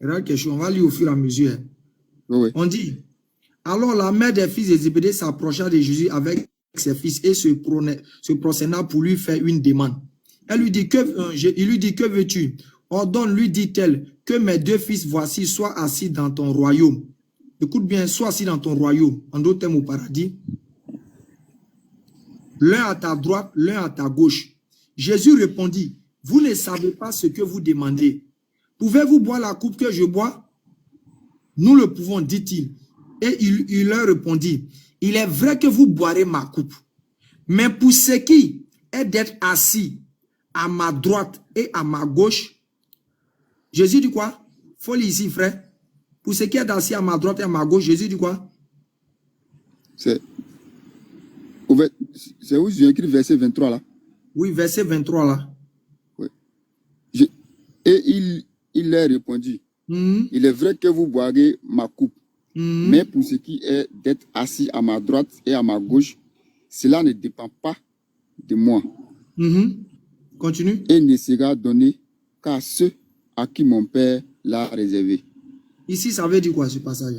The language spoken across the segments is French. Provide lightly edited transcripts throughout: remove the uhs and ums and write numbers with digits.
Regarde quelque chose, on va lire au fur et à mesure. Hein. Oui. On dit, alors la mère des fils de Zébédée s'approcha de Jésus avec ses fils et se prosterna pour lui faire une demande. Elle lui dit, il lui dit, que veux-tu? Ordonne, lui dit-elle, que mes deux fils voici soient assis dans ton royaume. Écoute bien, sois assis dans ton royaume, en d'autres termes au paradis. L'un à ta droite, l'un à ta gauche. Jésus répondit, vous ne savez pas ce que vous demandez. Pouvez-vous boire la coupe que je bois? Nous le pouvons, dit-il. Et il leur répondit, il est vrai que vous boirez ma coupe. Mais pour ce qui est d'être assis à ma droite et à ma gauche, Jésus dit quoi? Faut lire ici, frère. Pour ce qui est assis à ma droite et à ma gauche, Jésus dit quoi? C'est où j'ai écrit verset 23 là? Oui, verset 23 là. Oui. Et il leur répondit, il est vrai que vous boirez ma coupe, mais pour ce qui est d'être assis à ma droite et à ma gauche, cela ne dépend pas de moi. Continue. Et ne sera donné qu'à ceux à qui mon Père l'a réservé. Ici, ça veut dire quoi ce passage?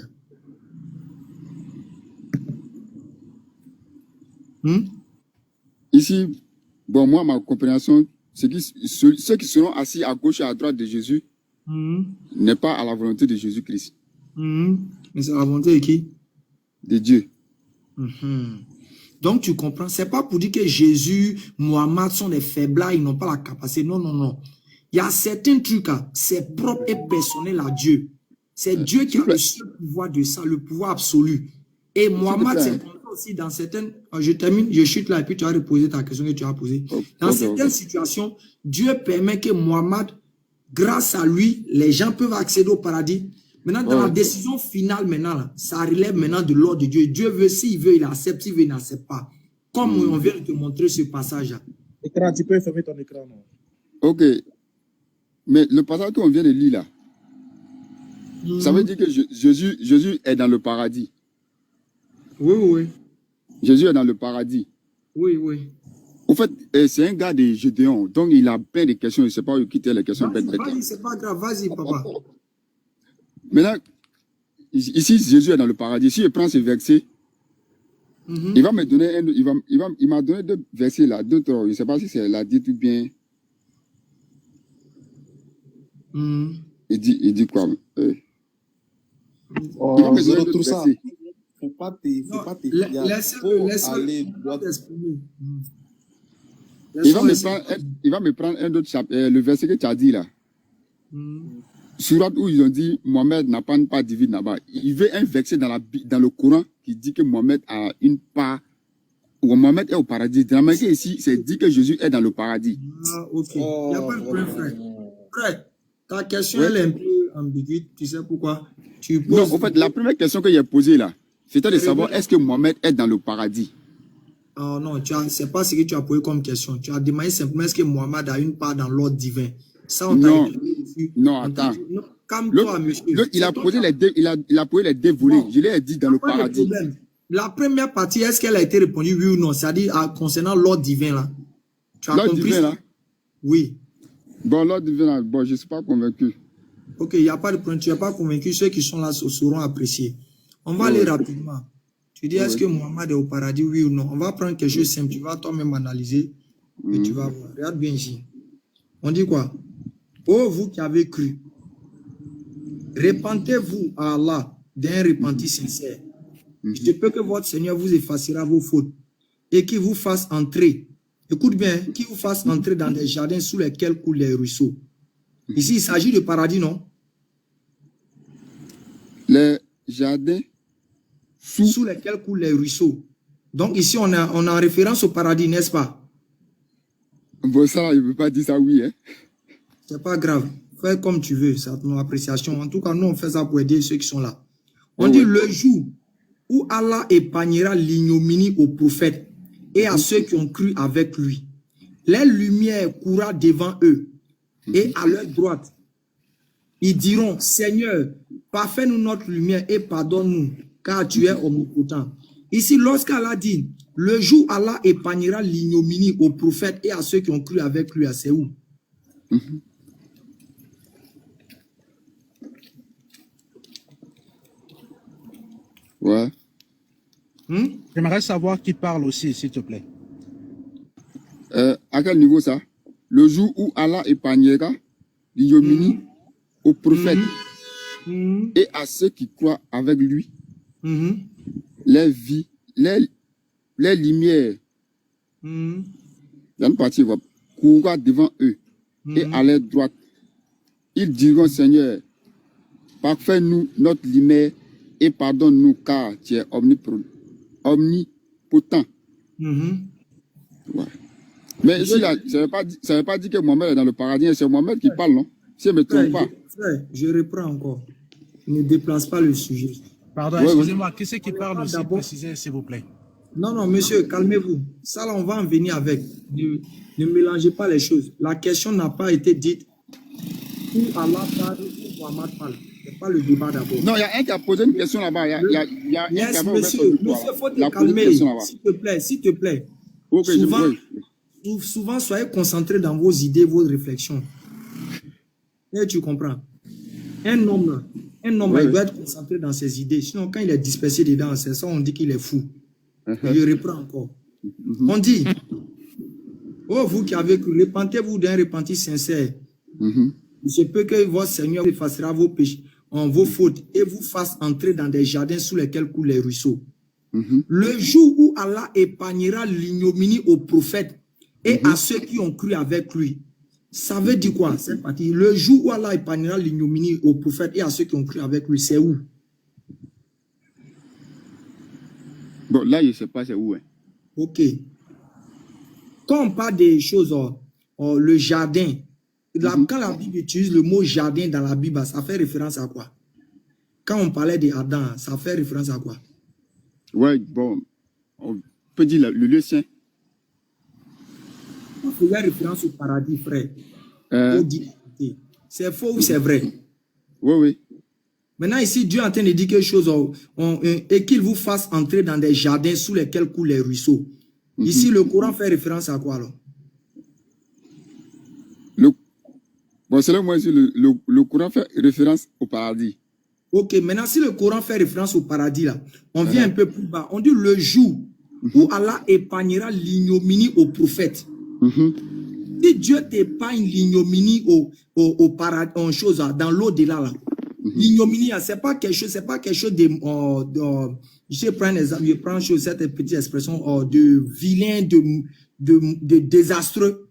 Ici, bon, moi, ma compréhension, c'est que ceux qui seront assis à gauche et à droite de Jésus n'est pas à la volonté de Jésus-Christ. Mais c'est la volonté de qui? De Dieu. Donc, tu comprends, c'est pas pour dire que Jésus, Mohammed sont des faiblards, ils n'ont pas la capacité. Non, non, non. Il y a certains trucs, c'est propre et personnel à Dieu. C'est Dieu qui a le seul pouvoir de ça, le pouvoir absolu. Et Mohammed, c'est aussi dans certaines... Je termine, je chute là et puis tu vas reposer ta question que tu as posée. Dans certaines situations, Dieu permet que Mohammed, grâce à lui, les gens peuvent accéder au paradis. Maintenant, dans la décision finale, maintenant, là, ça relève maintenant de l'ordre de Dieu. Dieu veut, s'il veut, il accepte, s'il veut, il n'accepte pas. Comme on vient de te montrer ce passage-là. Écran, tu peux fermer ton écran, non? Ok. Mais le passage qu'on vient de lire là, ça veut dire que Jésus est dans le paradis. Oui, oui. Jésus est dans le paradis. Oui, oui. En fait, c'est un gars de Gédéon, donc il a plein de questions, il ne sait pas où quitter les questions. Vas-y, c'est pas grave, vas-y, papa. Maintenant, ici, Jésus est dans le paradis. Si je prends ce verset, il va me donner il m'a donné deux versets là, deux, trois. Je ne sais pas si c'est la dit ou bien. Il dit quoi? Il va me donner deux versets. Faut pas te aller droit. Il va me prendre un autre chapitre, le verset que tu as dit là. Surat où ils ont dit Mohamed n'a pas une part divine là-bas. Il veut un verset dans le Coran qui dit que Mohamed a une part, ou Mohamed est au paradis. Dans la manière ici, c'est dit que Jésus est dans le paradis. Ah, ok. Il n'y a pas de problème, frère. Frère, ta question elle est un peu ambiguë. Tu sais pourquoi? Tu poses... Non, en fait, la première question que j'ai posée là, c'était de savoir est-ce que Mohamed est dans le paradis? Oh non, c'est pas ce que tu as posé comme question. Tu as demandé simplement est-ce que Mohamed a une part dans l'ordre divin. Ça, on t'a dit. Non, attends. Calme-toi, monsieur. Il a posé les deux volets. Je l'ai dit dans le paradis. La première partie, est-ce qu'elle a été répondue oui ou non? C'est-à-dire concernant l'ordre divin là. Tu as l'ordre compris divin là? Oui. Bon, l'ordre divin là, bon, je ne suis pas convaincu. Ok, il n'y a pas de problème. Tu n'es pas convaincu. Ceux qui sont là sauront apprécier. On va aller rapidement. Tu dis, est-ce que Mohamed est au paradis, oui ou non? On va prendre quelque chose de simple. Tu vas toi-même analyser et tu vas voir. Regarde bien ici. On dit quoi? Oh, vous qui avez cru, repentez-vous à Allah d'un repenti sincère. Je peux que votre Seigneur vous effacera vos fautes et qu'il vous fasse entrer. Écoute bien, qu'il vous fasse entrer dans des jardins sous lesquels coulent les ruisseaux. Ici, il s'agit de paradis, non? Les jardins sous lesquels coulent les ruisseaux. Donc ici, on a en référence au paradis, n'est-ce pas? Bon, ça, il ne veut pas dire ça, oui. Hein? C'est pas grave. Fais comme tu veux, c'est ton appréciation. En tout cas, nous, on fait ça pour aider ceux qui sont là. On dit le jour où Allah épargnera l'ignominie aux prophètes et à ceux qui ont cru avec lui. Les lumières courra devant eux et à leur droite. Ils diront, Seigneur, parfait-nous notre lumière et pardonne-nous, car tu es omnipotent. Ici, lorsqu'Allah dit, le jour où Allah épargnera l'ignominie aux prophètes et à ceux qui ont cru avec lui, c'est où? Ouais. J'aimerais savoir qui parle aussi, s'il te plaît. À quel niveau ça? Le jour où Allah épargnera l'ignominie aux prophètes et à ceux qui croient avec lui, les vies, les lumières, dans une partie, courra devant eux et à leur droite. Ils diront, Seigneur, parfait-nous notre lumière et pardonne-nous car tu es omnipotent. Ouais. Mais ici, là, ça ne veut pas dire que Mohamed est dans le paradis, c'est Mohamed qui parle, non? Si je ne me trompe pas. Je reprends encore. Ne déplace pas le sujet. Pardon, excusez-moi, qui c'est qui parle aussi? Précisez, s'il vous plaît. Non, monsieur, calmez-vous. Ça, là, on va en venir avec. Ne mélangez pas les choses. La question n'a pas été dite où Allah parle, où Mohamed parle. Ce n'est pas le débat d'abord. Non, il y a un qui a posé une question là-bas. Il y a un qui a monsieur, il faut te calmer. S'il te plaît. Ok, souvent, soyez concentrés dans vos idées, vos réflexions. Et tu comprends. Un homme, il doit être concentré dans ses idées. Sinon, quand il est dispersé dedans, c'est ça, on dit qu'il est fou. Je reprends encore. On dit, oh, vous qui avez cru, repentez-vous d'un repentir sincère. Il se peut que votre Seigneur effacera vos péchés, vos fautes, et vous fasse entrer dans des jardins sous lesquels coulent les ruisseaux. Le jour où Allah épargnera l'ignominie aux prophètes et à ceux qui ont cru avec lui. Ça veut dire quoi, cette partie? Le jour où Allah épargnera l'ignominie aux prophètes et à ceux qui ont cru avec lui, c'est où? Bon, là, je ne sais pas c'est où. Ok. Quand on parle des choses, le jardin, quand la Bible utilise le mot jardin dans la Bible, ça fait référence à quoi? Quand on parlait d'Adam, ça fait référence à quoi? Ouais, bon, on peut dire le lieu saint. On faisait référence au paradis, frère. C'est faux ou c'est vrai? Oui. Maintenant, ici, Dieu est en train de dire quelque chose et qu'il vous fasse entrer dans des jardins sous lesquels coulent les ruisseaux. Ici, le Coran fait référence à quoi alors? Bon, selon moi, le Coran fait référence au paradis. Ok, maintenant, si le Coran fait référence au paradis, là, on vient un peu plus bas. On dit le jour où Allah épargnera l'ignominie aux prophètes. Si Dieu t'épargne l'ignominie au paradis, en chose, dans l'au-delà, là, l'ignominie, c'est pas quelque chose, de, je prends un exemple, je prends cette petite expression de vilain, de désastreux.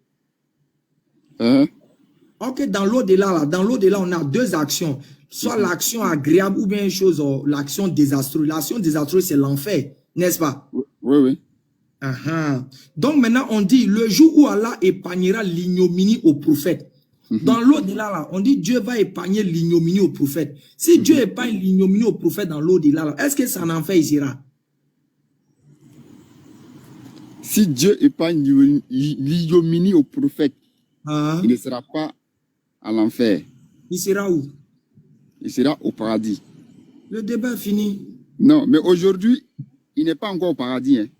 Ok, dans l'au-delà, là, on a deux actions. Soit l'action agréable ou bien une chose, l'action désastreuse. L'action désastreuse, c'est l'enfer, n'est-ce pas? Oui. Donc maintenant, on dit, le jour où Allah épargnera l'ignominie aux prophètes. Dans l'au-delà, là, on dit, Dieu va épargner l'ignominie aux prophètes. Si Dieu épargne l'ignominie aux prophètes dans l'au-delà, est-ce que ça en enfer il ira? Si Dieu épargne l'ignominie aux prophètes, il ne sera pas à l'enfer. Il sera où? Il sera au paradis. Le débat est fini. Non, mais aujourd'hui, il n'est pas encore au paradis.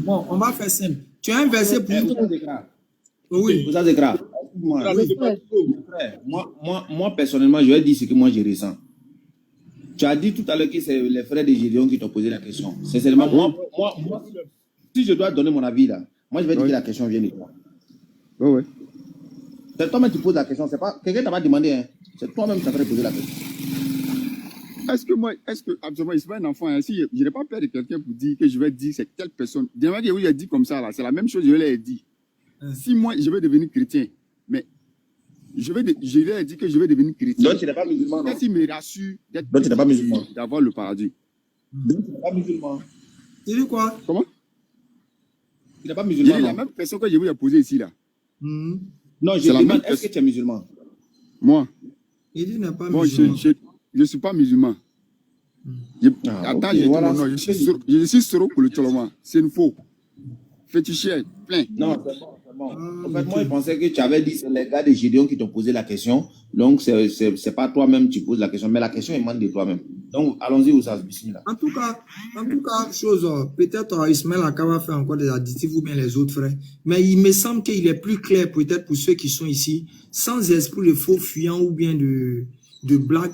Bon, on va faire simple. Tu as un verset pour nous. Oui. Vous avez grave. Moi, personnellement, je vais dire ce que moi je ressens. Tu as dit tout à l'heure que c'est les frères de Gédéon qui t'ont posé la question. Sincèrement, moi, si je dois donner mon avis là, moi je vais dire que la question vient de toi. Oui. C'est toi-même qui poses la question. C'est pas quelqu'un t'a pas demandé. Hein. C'est toi-même qui t'as fait poser la question. Est-ce que absolument, il se fait un enfant, hein, si je n'ai pas peur de quelqu'un pour dire que je vais dire c'est telle personne. Dernièrement, que vous avez dit comme ça, là, c'est la même chose, je leur ai dit. Si moi, je vais devenir chrétien, mais je leur ai dit que je vais devenir chrétien. Donc, tu n'es pas musulman, non? Qu'est-ce qui me rassure d'avoir le paradis? Donc, tu n'es pas musulman. Tu dis quoi? Comment? Tu n'es pas musulman, non? La même question que je vous ai posée ici, là. Non, je demande, est-ce que tu es musulman? Moi? Il dit n'est pas musulman. Je ne suis pas musulman. Attends, okay, voilà, non, je suis soro pour le Toloma. C'est une faux. Féticheur, plein. Non, c'est bon. En fait, moi, je pensais que tu avais dit que c'est les gars de Gédéon qui t'ont posé la question. Donc, c'est pas toi-même qui poses la question, mais la question émane de toi-même. Donc, allons-y au Sas Bismillah. En tout cas, peut-être Ismaël Akaba fait encore des additifs ou bien les autres frères. Mais il me semble qu'il est plus clair, peut-être pour ceux qui sont ici, sans esprit de faux fuyant ou bien de blague.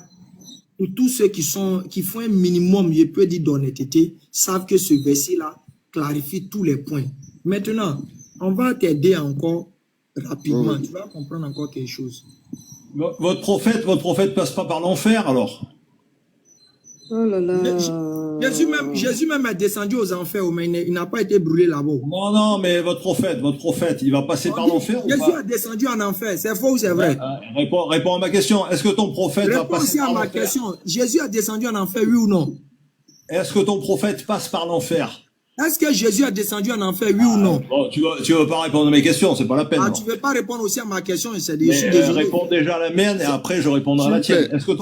pour tous ceux qui font un minimum, je peux dire d'honnêteté, savent que ce verset-là clarifie tous les points. Maintenant, on va t'aider encore rapidement. Tu vas comprendre encore quelque chose. Votre prophète passe pas par l'enfer, alors? Oh là là. Jésus même est descendu aux enfers, mais il n'a pas été brûlé là-bas. Non, mais votre prophète, il va passer par l'enfer ou Jésus pas? est descendu en enfer, c'est faux ou c'est vrai? Réponds à ma question. Est-ce que ton prophète va Réponds passer aussi à par ma l'enfer? question. Jésus est descendu en enfer, oui ou non? Est-ce que ton prophète passe par l'enfer? Est-ce que Jésus est descendu en enfer, oui ou non? Bon, tu veux pas répondre à mes questions, c'est pas la peine. Ah, non. tu veux pas répondre aussi à ma question, je suis Mais, désolé. réponds déjà à la mienne et après je répondrai à la tienne. Est-ce que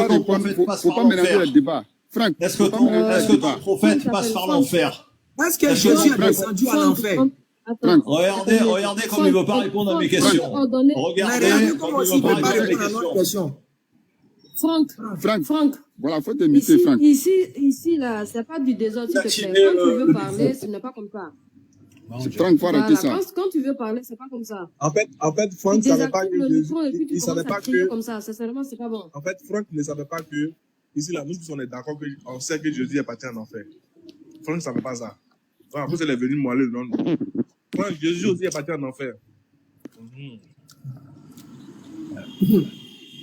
ton prophète passe Faut par pas mélanger l'enfer? le débat. Franck, Est-ce que faut pas mélanger le ton débat. prophète passe par l'enfer? Est-ce que Jésus est descendu en enfer? Attends. Regardez comme il veut pas répondre à mes questions. Mais Regardez regardez comme comment il il veut ne pas peut pas répondre à mes répondre à notre questions. question. Franck, voilà, faut t'imiter, Franck. Ici, là, c'est pas du désordre, s'il te plaît. Quand tu veux parler, ce n'est pas comme ça. Franck, faut arrêter Voilà. ça. Quand tu veux parler, c'est pas comme ça. En fait, Franck Tu ne savait pas désactives que le Jésus, micro et puis tu il savait commences à pas crier que, comme ça. Sincèrement, c'est pas bon. en fait, Franck ne savait pas que, ici, là, nous tous, on est d'accord qu'on sait que Jésus est parti en enfer. Franck ne savait pas ça. Voilà, après, elle est venue moaler le nom. Franck, Jésus aussi est parti en enfer.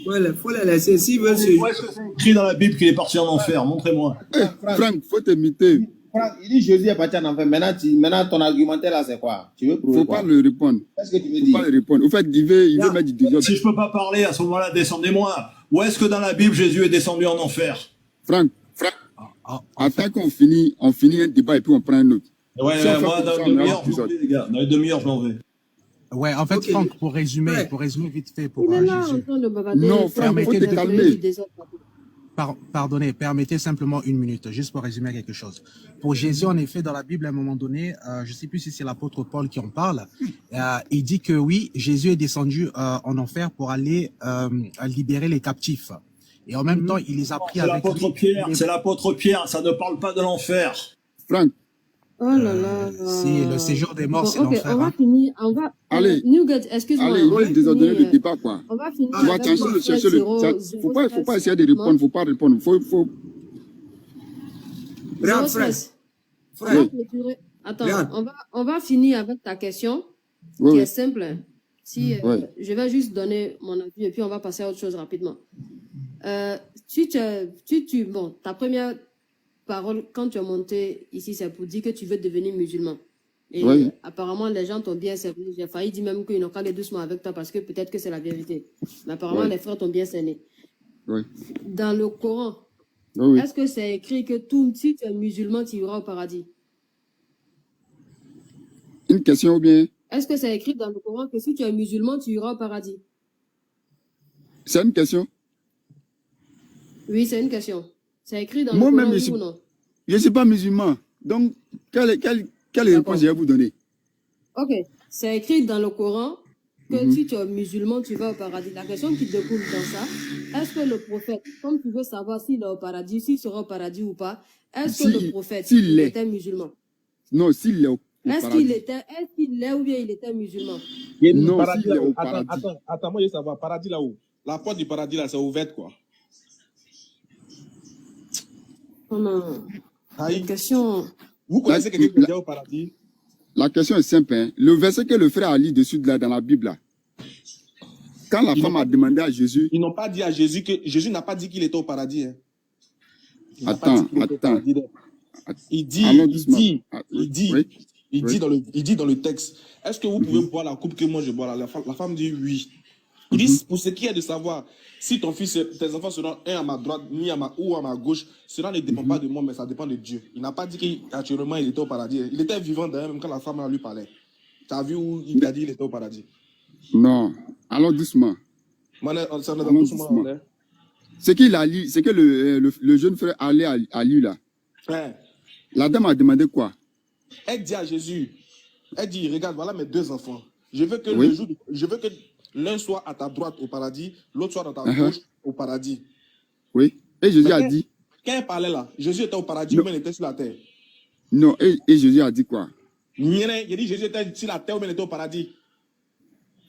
Il faut les laisser. S'ils veulent se... Où est-ce que c'est écrit dans la Bible qu'il est parti en enfer? Montrez-moi. Franck, faut t'imiter. Franck, il dit Jésus est parti en enfer. Maintenant, ton argumentaire là, c'est quoi? Tu veux prouver Faut quoi? pas le répondre. Qu'est-ce que tu veux Faut dire? pas le répondre. Au fait, il veut mettre du désordre. Si je peux pas parler, à ce moment-là, descendez-moi. Où est-ce que dans la Bible, Jésus est descendu en enfer? Franck, attends qu'on finit un débat et puis on prend un autre. Ouais, Si on fait moi, comme dans ça, une on demi-heure, aura je m'en vais, les gars. Dans une demi-heure, je m'en vais. Ouais, en fait, Ok. Franck, pour résumer vite fait pour Il est là en Jésus. train de bavarder. Non, Franck, faut te calmer. Pardonnez, permettez simplement une minute, juste pour résumer quelque chose. Pour Jésus, en effet, dans la Bible, à un moment donné, je ne sais plus si c'est l'apôtre Paul qui en parle, il dit que oui, Jésus est descendu en enfer pour aller libérer les captifs. Et en même temps, il les a pris C'est avec l'apôtre lui. Pierre, c'est l'apôtre Pierre, ça ne parle pas de l'enfer. Franck, Oh là là. C'est le séjour des morts, Bon, c'est ok, l'enfer. on va hein. finir. Allez. Newgate, excuse-moi. allez, on va il veut désordonner finir, le débat, quoi. On va finir. Tu vas avec chercher le chercher le. 0, Faut pas essayer de répondre, faut pas répondre. Faut. Regarde, 016. frère. On va Frère. clôturer. Attends, Regarde. on va finir avec ta question, Oui, qui oui. est simple. Si, Ouais. je vais juste donner mon avis et puis on va passer à autre chose rapidement. Bon, ta première parole, quand tu es monté ici, c'est pour dire que tu veux devenir musulman. Et Oui. apparemment, les gens t'ont bien servi. J'ai failli dire même qu'ils n'ont qu'à aller doucement avec toi parce que peut-être que c'est la vérité. Mais apparemment, Oui. les frères t'ont bien cerné. Oui. Dans le Coran, Oui, oui. est-ce que c'est écrit que si tu es musulman, tu iras au paradis? Une question ou bien? Est-ce que c'est écrit dans le Coran que si tu es musulman, tu iras au paradis? C'est une question. Oui, c'est une question. C'est écrit dans le Moi-même, Coran, je oui suis- ou non? Je ne suis pas musulman. Donc, quelle réponse je vais vous donner? Ok, c'est écrit dans le Coran que Mhm. si tu es musulman, tu vas au paradis. La question qui découle dans ça, est-ce que le prophète, comme tu veux savoir s'il est au paradis, s'il sera au paradis ou pas, est-ce que le prophète, s'il il l'est. était musulman? Non, s'il est au Est-ce paradis. qu'il est ou bien il était musulman? Il y a une Non, paradis s'il est là-haut. au paradis. Attends, moi je veux savoir, paradis là-haut. La porte du paradis là, c'est ouverte quoi. Oh non, Aïe. la question... Vous connaissez quelqu'un qui est déjà au paradis? La question est simple. Hein. Le verset que le frère a lu dessus de là, dans la Bible, là, quand la Ils femme n'ont a pas- demandé à Jésus, Ils n'ont pas dit à Jésus que Jésus n'a pas dit qu'il était au paradis. Hein. Il n'a Attends, pas dit qu'il était au attends. paradis, là. Il dit, allons il doucement. dit, Ah, il dit, oui. il Oui. dit dans le texte, est-ce que vous pouvez boire la coupe que moi je bois là? La femme dit oui. Il dit, pour ce qui est de savoir si ton fils, tes enfants seront un à ma droite, ni ou à ma gauche, cela ne dépend pas de moi, mais ça dépend de Dieu. Il n'a pas dit qu'actuellement il était au paradis. Il était vivant d'ailleurs, même quand la femme lui parlait. Tu as vu où il a dit qu'il était au paradis? Non, allons doucement. Ça ne Allons doucement, doucement. hein. Ce qu'il a lu, c'est que le jeune frère allait à lui là. Hein. La dame a demandé quoi? Elle dit à Jésus, elle dit, regarde, voilà mes deux enfants. Je veux que Oui. je veux que l'un soit à ta droite au paradis, l'autre soit dans ta Uh-huh. gauche au paradis. Oui. Et Jésus Mais a dit, Quand elle parlait là, Jésus était au paradis, Non. ou bien il était sur la terre. non. Et Jésus a dit quoi? Il dit Jésus était sur la terre, ou bien il était au paradis.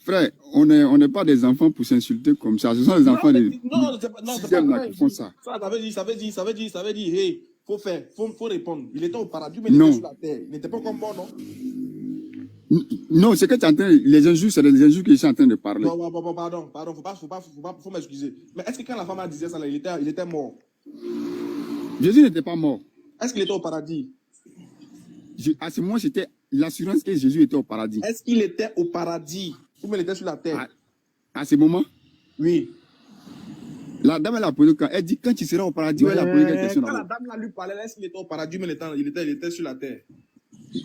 Frère, on n'est pas des enfants pour s'insulter comme ça. Ce sont des enfants de Non, c'est pas sixième là qui font ça. Ça veut dire, hey, faut répondre. Il était au paradis, mais il était sur la terre. Il n'était pas comme moi, non? Non, c'est que tu es en train les injures, c'est les injures que je suis en train de parler. Bon, pardon, faut m'excuser. Mais est-ce que quand la femme a disait ça, là, il était mort? Jésus n'était pas mort. Est-ce qu'il était au paradis? À ce moment, c'était l'assurance que Jésus était au paradis. Est-ce qu'il était au paradis? Ou bien il était sur la terre? À ce moment? Oui. La dame, elle a posé quand elle dit quand tu seras au paradis, elle a posé des questions. Quand la dame là lui parlait, est-ce qu'il était au paradis, mais il était sur la terre?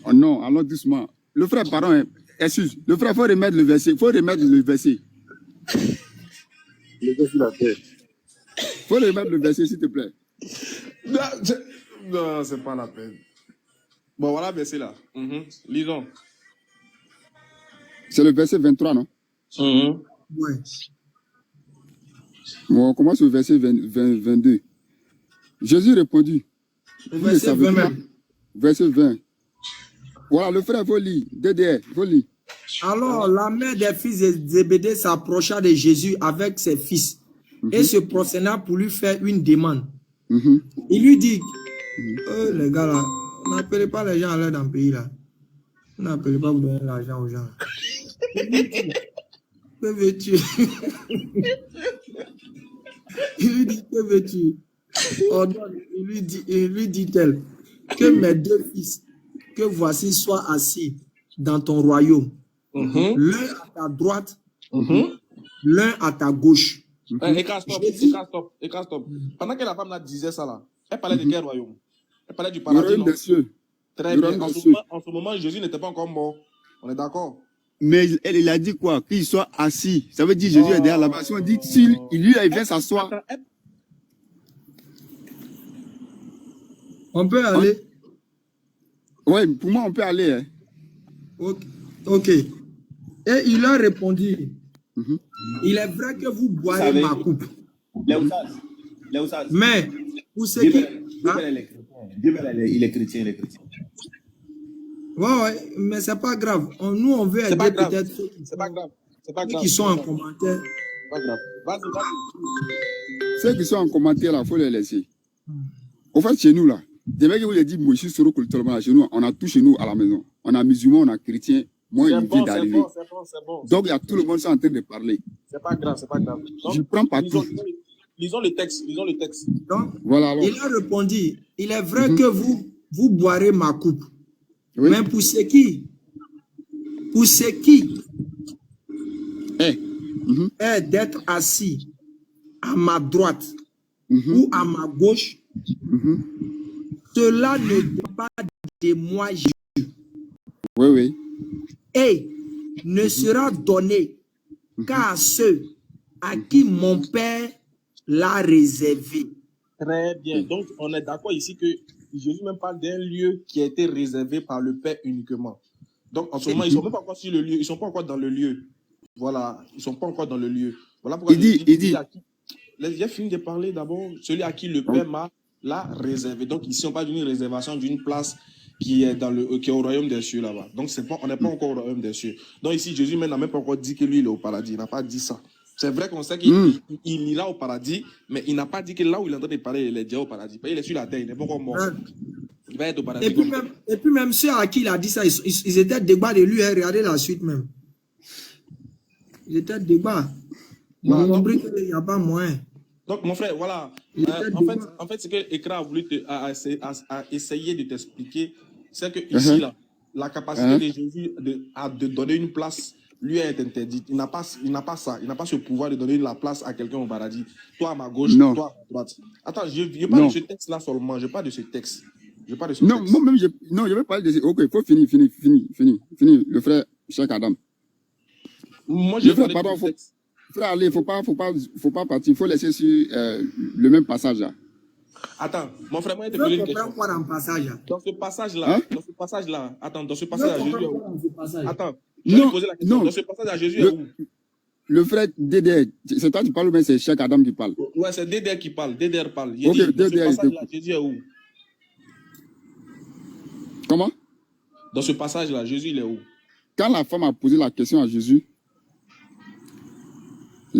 Oh non, alors doucement. Le frère, pardon, excuse. Le frère, il faut remettre le verset. Il faut remettre le verset. Il était sur la terre. Il faut remettre le verset, s'il te plaît. Non, c'est pas la peine. Bon, voilà le verset là. Lisons. C'est le verset 23, non? Ouais. Bon, on commence au verset 22. Jésus répondit. Verset 20. Verset 20. Voilà, le frère, faut lire. DDR, faut lire. Alors, la mère des fils de Zébédée s'approcha de Jésus avec ses fils et se prosterna pour lui faire une demande. Il lui dit, les gars là, n'appelez pas les gens à l'aide dans le pays là. N'appelez pas pour donner l'argent aux gens. Que veux-tu? Il lui dit, que veux-tu? Il lui dit-elle, que mes deux fils, que voici, soient assis dans ton royaume. L'un à ta droite, l'un à ta gauche. Stop. Pendant que la femme là disait ça là, elle parlait de quel royaume? Elle parlait du paradis. Le royaume des cieux. Très bien. En ce moment, Jésus n'était pas encore mort. On est d'accord? Mais il a dit quoi? Qu'il soit assis. Ça veut dire Jésus est derrière là-bas. Si on dit s'il vient s'asseoir. On peut aller? Oui, pour moi, on peut aller. Hein. Ok. Et il leur répondit, il est vrai que vous boirez ma coupe. Mais pour ce qui... Il est chrétien. Ouais, mais c'est pas grave. Nous, on veut aider peut-être ceux qui sont en commentaire. C'est pas grave. Vas-y. Ceux qui sont en commentaire, là, il faut les laisser. Au fait, chez nous, là, des mecs qui vous ont dit, moi, je suis sur le chez nous, on a tout chez nous à la maison. On a musulmans, on a chrétiens. Moi, il vient d'arriver. C'est bon. Donc, il y a tout le monde qui est en train de parler. C'est pas grave. Donc, je prends pas tout. Lisons le texte. Donc, voilà, alors. Il leur répondit, il est vrai que vous boirez ma coupe. Oui. Mais pour ce qui est d'être assis à ma droite ou à ma gauche, cela ne dépend pas de moi, Jésus. Oui. Et ne sera donné qu'à ceux à qui mon Père l'a réservé. Très bien. Donc, on est d'accord ici que Jésus même parle d'un lieu qui a été réservé par le Père uniquement. Donc, en ce moment, ils ne sont même pas encore sur le lieu. Ils ne sont pas encore dans le lieu. Voilà. Ils ne sont pas encore dans le lieu. Voilà pourquoi il dit. J'ai fini de parler d'abord. Celui à qui le Père l'a réservé. Donc, ici, on parle d'une réservation d'une place qui est au royaume des cieux là-bas. Donc, on n'est pas encore au royaume des cieux. Donc, ici, Jésus n'a même pas encore dit que lui, il est au paradis. Il n'a pas dit ça. C'est vrai qu'on sait qu'il ira au paradis, mais il n'a pas dit que là où il est en train de parler, il est déjà au paradis. Il est sur la terre, il n'est pas encore mort. Il va être au paradis. Et puis même ceux à qui il a dit ça, ils étaient débat de lui. Regardez la suite même. Ils étaient débat. Ils ont compris qu'il n'y a pas moyen. Donc, mon frère, voilà. En fait, ce que Ekra a voulu essayer de t'expliquer, c'est que ici, là, la capacité de Jésus de donner une place lui est interdite. Il n'a pas ça. Il n'a pas ce pouvoir de donner la place à quelqu'un au paradis. Toi à ma gauche, toi à ma droite. Attends, je parle de ce texte-là seulement. Je parle de ce texte. Moi-même, je vais parler de ce... Ok, il faut finir. Le frère Cheikh Adam. Moi, je vais parler de ce texte. Frère, allez, faut pas partir. Il faut laisser sur le même passage là. Attends, mon frère, moi, je te poser une question. Dans ce passage-là, attends, je vais te poser la question. Dans ce passage à Jésus est où? Le frère Dédé, c'est toi qui parles ou bien c'est Cheikh Adam qui parle? Ouais, c'est Dédé qui parle. Dédé parle. Dans ce passage-là, Jésus est où? Comment? Dans ce passage-là, Jésus, il est où? Quand la femme a posé la question à Jésus,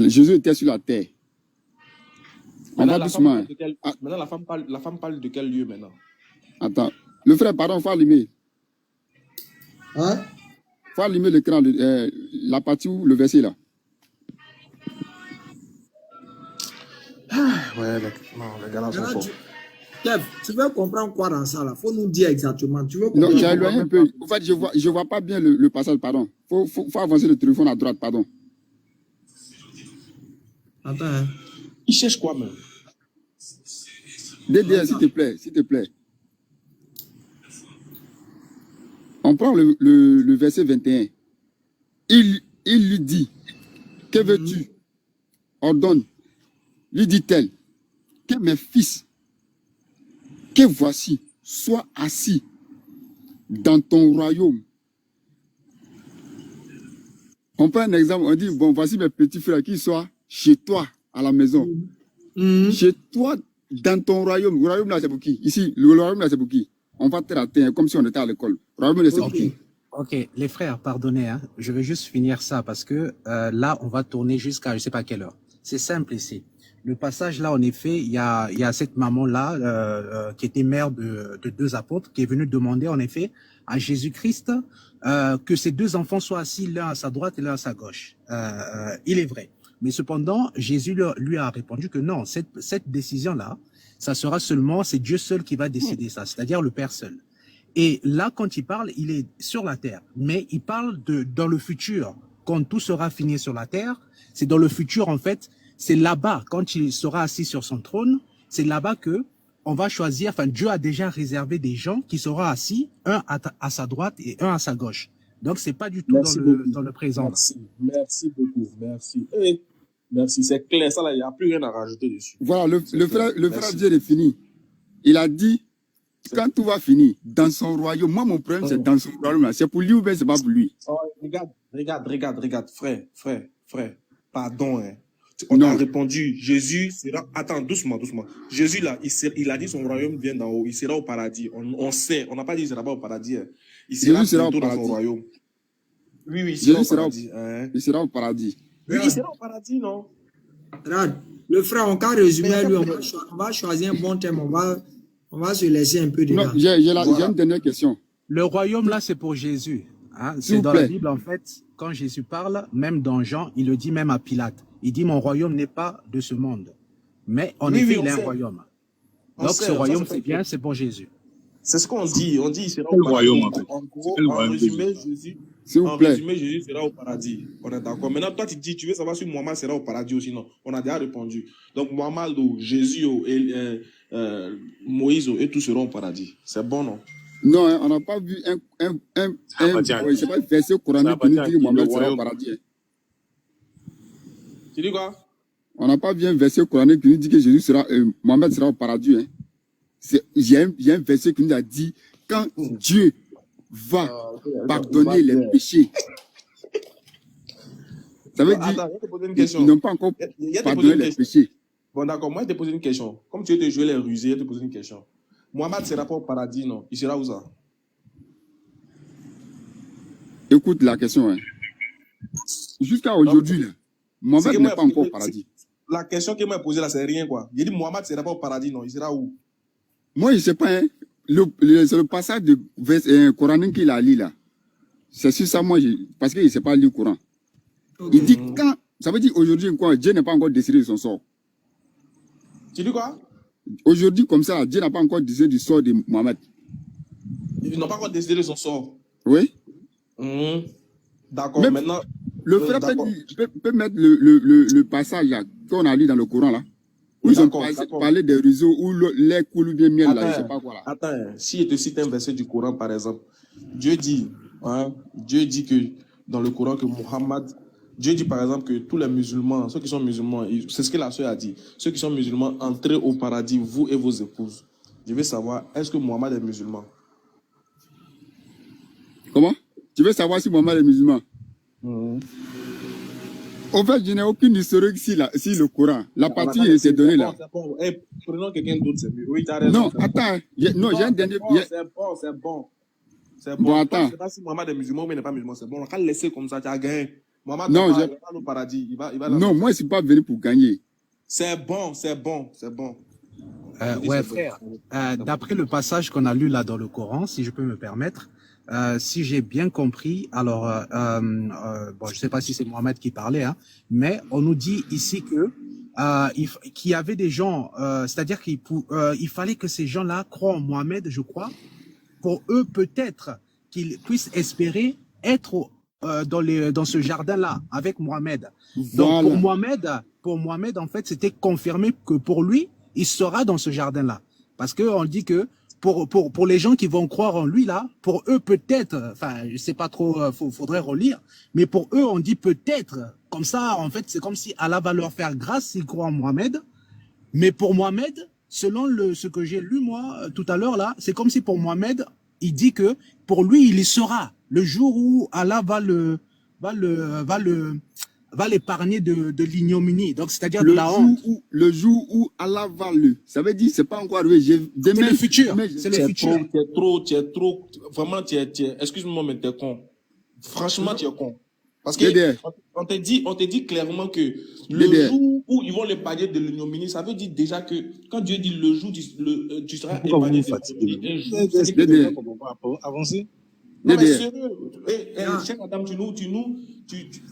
Jésus était sur la terre. On Maintenant, va doucement. Hein. Maintenant, la femme parle de quel lieu maintenant? Attends. Le frère, pardon, il faut allumer. Hein? Il faut allumer l'écran, la partie où le verset là. Ouais, non, les gars là sont forts. Kev, tu veux comprendre quoi dans ça là? Faut nous dire exactement. Tu veux Non, comprendre j'ai éloigné un peu. En fait, je vois pas bien le passage, pardon. Faut avancer le téléphone à droite, pardon. Attends, hein. Il cherche quoi même? DDR, s'il te plaît. On prend le verset 21. Il lui dit, que veux-tu? Ordonne. Lui dit-elle, que mes fils, que voici, soient assis dans ton royaume. On prend un exemple, on dit, bon, voici mes petits frères qui soient chez toi, à la maison. Chez toi, dans ton royaume. Le royaume là, c'est pour qui? Ici, le royaume là, c'est pour qui? On va traiter comme si on était à l'école. Le royaume là, c'est pour qui? Ok, les frères, pardonnez, hein, je vais juste finir ça parce que là, on va tourner jusqu'à je sais pas quelle heure. C'est simple ici. Le passage là, en effet, il y a cette maman-là qui était mère de 2 apôtres, qui est venue demander en effet à Jésus-Christ que ses 2 enfants soient assis l'un à sa droite et l'un à sa gauche. Il est vrai. Mais cependant, Jésus lui a répondu que non, cette décision-là, ça sera seulement, c'est Dieu seul qui va décider ça, c'est-à-dire le Père seul. Et là, quand il parle, il est sur la terre, mais il parle dans le futur, quand tout sera fini sur la terre, c'est dans le futur en fait, c'est là-bas, quand il sera assis sur son trône, c'est là-bas que on va choisir, enfin Dieu a déjà réservé des gens qui seront assis, un à sa droite et un à sa gauche. Donc c'est pas du tout dans le présent. Merci beaucoup, merci. Merci, c'est clair, ça là, il n'y a plus rien à rajouter dessus. Voilà, le frère Dieu est fini. Il a dit, quand tout va finir, dans son royaume, moi mon problème c'est dans son royaume, c'est pour lui ou bien c'est pas pour lui. Oh, regarde, frère, pardon, hein. On a répondu, Jésus sera, attends, doucement. Jésus là, il a dit son royaume vient d'en haut, il sera au paradis. On sait, on n'a pas dit il sera pas au paradis. Hein. Il sera bientôt dans son royaume. Oui, il sera au paradis. Il sera au paradis. Oui, il sera au paradis, non? Regarde, le frère, on va résumer lui, on va choisir un bon thème, on va se laisser un peu de Non, j'ai une dernière question. Le royaume là, c'est pour Jésus. Hein? C'est dans la Bible en fait, quand Jésus parle, même dans Jean, il le dit même à Pilate. Il dit, mon royaume n'est pas de ce monde. Mais en effet, il a un royaume. Donc ce royaume, c'est bien, c'est pour Jésus. C'est ce qu'on dit. On dit il sera au paradis. En gros, en résumé, Jésus sera au paradis. On est d'accord. Maintenant, toi, tu dis, tu veux savoir si Mohamed sera au paradis aussi, non? On a déjà répondu. Donc, Mohamed, Jésus, Moïse, et tous seront au paradis. C'est bon, non? Non, hein, on n'a pas vu un verset coranique qui nous dit que Mohamed sera au paradis. Tu dis quoi? On n'a pas vu un verset coranique qui nous dit que Mohamed sera au paradis. Hein. Il y a un verset qui nous a dit quand Dieu va pardonner les péchés. Ça veut dire qu'ils n'ont pas encore pardonné les péchés. Bon, d'accord, moi je te pose une question. Comme tu veux te jouer les rusés, je te pose une question. Mohamed ne sera pas au paradis, non? Il sera où ça? Écoute la question. Hein. Jusqu'à aujourd'hui, Mohamed n'est pas encore au paradis. La question qu'il m'a posée là, c'est rien quoi. Il dit Mohamed ne sera pas au paradis, non? Il sera où? Moi, je ne sais pas. Hein. C'est le passage de coranique qu'il a lu là. C'est sur ça, moi, parce qu'il ne sait pas lire le Coran. Okay. Il dit quand. Ça veut dire aujourd'hui, Dieu n'a pas encore décidé de son sort. Tu dis quoi? Aujourd'hui, comme ça, Dieu n'a pas encore décidé du sort de Mohamed. Ils n'ont pas encore décidé de son sort. Oui. D'accord, maintenant. Le frère peut mettre le passage là, qu'on a lu dans le Coran là. Où ils ont parlé des réseaux où l'air coule bien miel là, je sais pas quoi là. Attends, si je te cite un verset du Coran par exemple, Dieu dit que dans le Coran que Mohammed, Dieu dit par exemple que tous les musulmans, ceux qui sont musulmans, c'est ce que la sœur a dit, ceux qui sont musulmans, entrez au paradis, vous et vos épouses. Je veux savoir, est-ce que Mohammed est musulman? Comment? Tu veux savoir si Mohammed est musulman? En fait, je n'ai aucune historique si le Coran. La partie était donnée là. Prenons quelqu'un d'autre, c'est mieux. Oui, tu as raison. Non, attends. J'ai un dernier. C'est bon. Bon, attends. Je ne sais pas si Mohamed est musulman ou il n'est pas musulman. C'est bon. On va le laisser comme ça. Tu as gagné. Mohamed Non, va j'ai- pas au paradis. Il va non, là-bas. moi, je suis pas venu pour gagner. C'est bon, c'est bon, c'est bon. Je dis Ouais, c'est bon. frère. C'est bon. D'après le passage qu'on a lu là dans le Coran, si je peux me permettre, si j'ai bien compris, alors, bon, je sais pas si c'est Mohamed qui parlait, hein, mais on nous dit ici que qu'il y avait des gens, c'est-à-dire il fallait que ces gens-là croient en Mohamed, je crois, pour eux peut-être qu'ils puissent espérer être dans ce jardin-là avec Mohamed. Donc Voilà. pour Mohamed, en fait, c'était confirmé que pour lui, il sera dans ce jardin-là. Parce que on dit que pour les gens qui vont croire en lui là, pour eux peut-être, enfin je sais pas trop, faudrait relire, mais pour eux on dit peut-être. Comme ça, en fait, c'est comme si Allah va leur faire grâce s'ils croient en Mohamed. Mais pour Mohamed, selon ce que j'ai lu moi tout à l'heure là, c'est comme si pour Mohamed, il dit que pour lui il y sera le jour où Allah va l'épargner de l'ignominie. Donc c'est-à-dire de la honte. Le jour où Allah va ça veut dire c'est pas encore arrivé. C'est le futur. C'est le futur. Tu es trop, vraiment, excuse-moi, mais tu es con. Franchement, tu es con. Parce que on te dit clairement que le jour où ils vont l'épargner de l'ignominie, ça veut dire déjà que quand Dieu dit le jour, tu seras épargné de l'ignominie. Avancer. Non, mais sérieux, cher madame,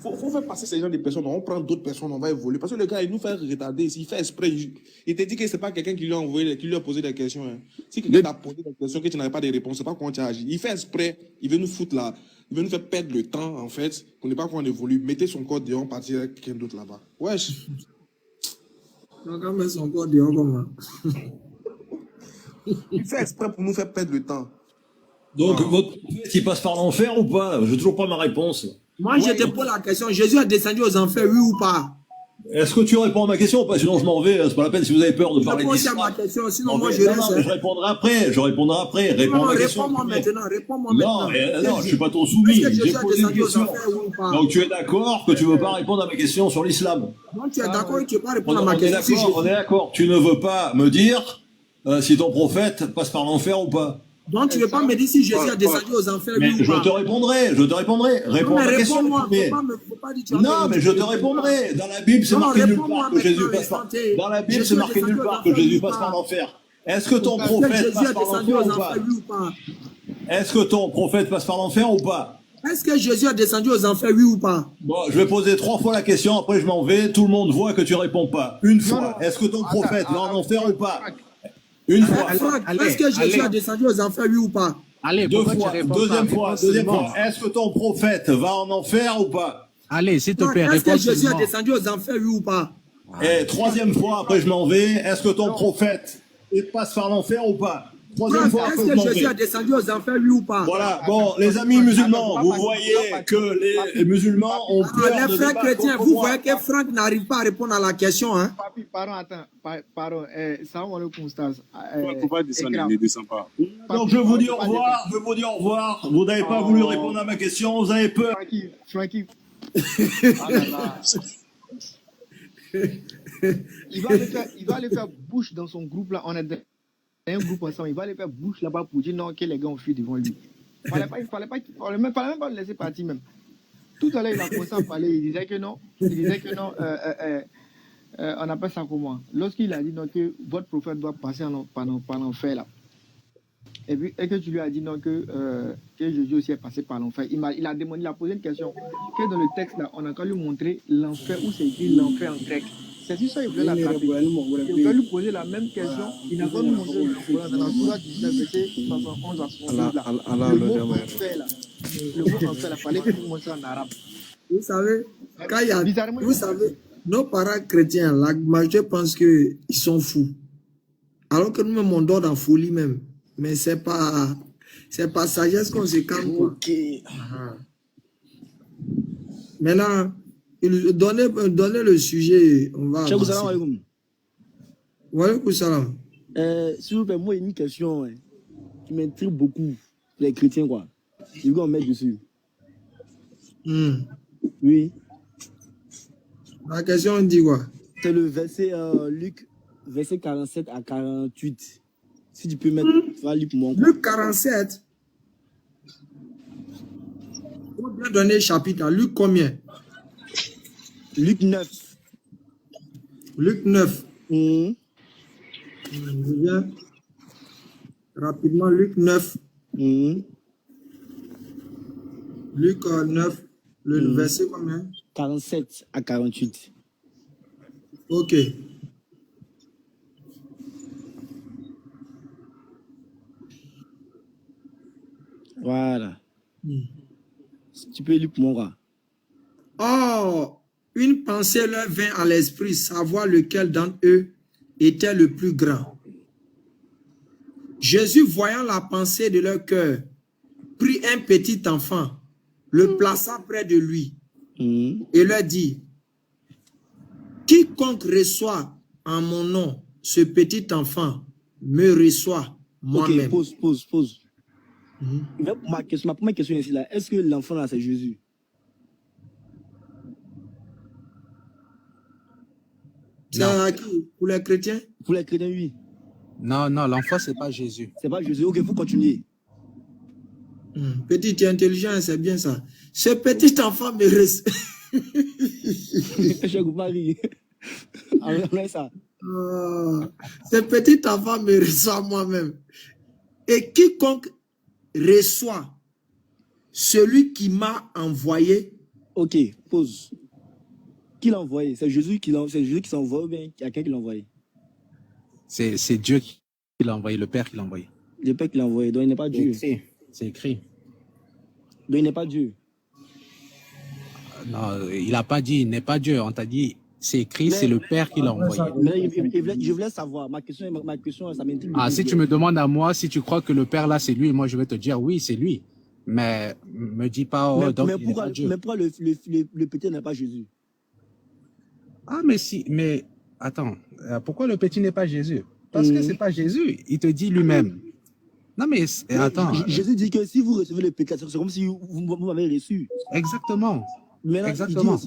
faut faire passer ces gens des personnes, on prend d'autres personnes, on va évoluer. Parce que le gars, il nous fait retarder, il fait exprès. Il te dit que c'est pas quelqu'un qui lui a envoyé, qui lui a posé des questions. Hein. Si quelqu'un t'a posé des questions que tu n'avais pas de réponse, c'est pas comment tu as agi. Il fait exprès, il veut nous foutre là, il veut nous faire perdre le temps, en fait, pour ne pas qu'on évolue. Mettez son corps dehors, partir avec quelqu'un d'autre là-bas. Wesh. Donc, on met son corps dehors comment? Il fait exprès pour nous faire perdre le temps. Donc, votre prophète, il passe par l'enfer ou pas? Je n'ai toujours pas ma réponse. Moi, je te pose la question. Jésus est descendu aux enfers, oui ou pas? Est-ce que tu réponds à ma question ou pas? Sinon, je m'en vais. C'est pas la peine si vous avez peur de parler d'islam. Réponds à ma question, sinon Non, moi mais- je non, reste. non, mais je répondrai après. Réponds à ma question. Réponds-moi maintenant. Réponds-moi Non, maintenant. non, je suis pas ton soumis. Est-ce que J'ai Jésus est posé une descendu aux question. enfers, oui ou pas? Donc, tu es d'accord que tu veux pas répondre à ma question sur l'islam? Donc tu es d'accord et tu ne veux pas On répondre à ma est question. Si d'accord, on est d'accord. Tu ne veux pas me dire si ton prophète passe par l'enfer ou pas? Donc tu ne veux pas me dire si Jésus est descendu aux enfers, Mais oui ou je pas? te répondrai. Réponds à ma question. Réponds-moi. Mais- Faut pas dire que tu as Non, envie de mais je te dire. répondrai. Dans la Bible, c'est Non, marqué nulle réponds-moi part que Jésus maintenant, passe par. l'instant. Dans la Bible, Jésus c'est est marqué descendu nulle aux part que enfers, Jésus oui ou passe pas? par l'enfer. Est-ce que ton Est-ce que prophète Jésus passe est par descendu l'enfer aux ou pas? enfers, oui ou pas? Est-ce que ton prophète passe par l'enfer ou pas? Est-ce que Jésus est descendu aux enfers, oui ou pas? Bon, je vais poser 3 fois la question, après je m'en vais. Tout le monde voit que tu réponds pas. Une fois. Est-ce que ton prophète va en enfer ou pas? Une fois. Franck, est-ce que Jésus est descendu aux enfers, oui ou pas? Allez, Deux pourquoi tu fois. réponds Deuxième pas? fois. Réponds Deuxième seulement. fois. Est-ce que ton prophète va en enfer ou pas? Allez, s'il te Franck, plaît, est-ce que réponds Jésus seulement. est descendu aux enfers, oui ou pas? Et troisième fois, après je m'en vais. Est-ce que ton prophète il passe par l'enfer ou pas? Troisième Franck, fois, est-ce après je que m'en Jésus vais. est descendu aux enfers, oui ou pas? Voilà, bon, les amis musulmans, vous voyez que les musulmans ont peur Alors, de les frères débattre chrétiens, contre vous moi. voyez que Franck n'arrive pas à répondre à la question, hein? Papi, pardon, attends. Pardon. Salam alaikum, Stas. Pourquoi descendre? Il ne descend pas. Donc je vous dis au revoir, Vous n'avez pas voulu répondre à ma question, vous avez peur. Francky. Ah là là. Il va aller faire bouche dans son groupe là. On est dans un groupe ensemble. Il va aller faire bouche là-bas pour dire non, que les gars ont fui devant lui. Il fallait même pas le laisser partir même. Tout à l'heure, il a commencé à parler. Il disait que non. On appelle ça comment? Lorsqu'il a dit non, que votre prophète doit passer par l'enfer là. Et puis, et que tu lui as dit non, que Jésus aussi est passé par l'enfer. Il a demandé, il a posé une question. Que dans le texte là, on a qu'à lui montrer l'enfer, où c'est écrit l'enfer en grec. C'est sur ça qu'il voulait l'attraper. Il voulait lui poser la même question. Il n'a pas nous montré dans la Sourate 19, verset 71 à 72 là. Le mot enfer là. Le mot enfer là, il fallait qu'il nous montre en arabe. Vous savez, quand il y a, Bizarrement, vous savez, nos parents chrétiens, la majorité pense qu'ils sont fous. Alors que nous-mêmes, on dort dans folie même. Mais c'est pas sagesse qu'on se calme, quoi. Ok. Maintenant, donnez le sujet, on va Cheikh, avancer. salam alaikum. Wa alaikum salam. S'il vous plaît, moi, il y a une question qui m'intrigue beaucoup, les chrétiens, quoi. Je vais en mettre dessus. Oui. La question dit quoi? C'est le verset Luc, verset 47 à 48. Si tu peux mettre, tu vas lire pour moi. quoi. Luc 47. On bien donner chapitre. Luc combien? Luc 9. Luc 9. Mhm. Je reviens rapidement. Luc 9. Mhm. Luc 9. Le Mhm. verset combien? 47 à 48. Ok. Voilà. Si tu peux lire pour moi. Or, une pensée leur vint à l'esprit, savoir lequel d'entre eux était le plus grand. Jésus, voyant la pensée de leur cœur, prit un petit enfant, le plaça près de lui et leur dit, quiconque reçoit en mon nom ce petit enfant me reçoit moi-même. Ok, pause. Ma première question ici, là, est-ce que l'enfant là, c'est Jésus? C'est à qui? Pour les chrétiens? Pour les chrétiens, oui. Non, l'enfant, c'est pas Jésus. C'est pas Jésus. Ok, vous continuez. Petit, tu es intelligent, c'est bien ça. Ce petit enfant me reçoit. Je ne pas rire. Ça. Ce petit enfant me reçoit moi-même. Et quiconque reçoit celui qui m'a envoyé. Ok, pause. Qui l'a envoyé? C'est Jésus qui s'est envoyé ou bien quelqu'un qui l'a envoyé? C'est Dieu qui l'a envoyé, le Père qui l'a envoyé. Le Père qui l'a envoyé, donc il n'est pas Dieu. C'est écrit. Donc il n'est pas Dieu. Non, il n'a pas dit il n'est pas Dieu. On t'a dit c'est écrit, c'est le Père qui l'a envoyé. Mais je voulais savoir, ma question, ça m'intrigue. Ah, si tu me demandes à moi, si tu crois que le Père là c'est lui, moi je vais te dire oui, c'est lui. Mais me dis pas, oh, donc il n'est pas Dieu. Mais pourquoi le petit n'est pas Jésus? Ah, mais attends, pourquoi le petit n'est pas Jésus? Parce que c'est pas Jésus, il te dit lui-même. Non mais attends. Jésus dit que si vous recevez le petit, c'est comme si vous m'avez reçu. Exactement. Maintenant, exactement.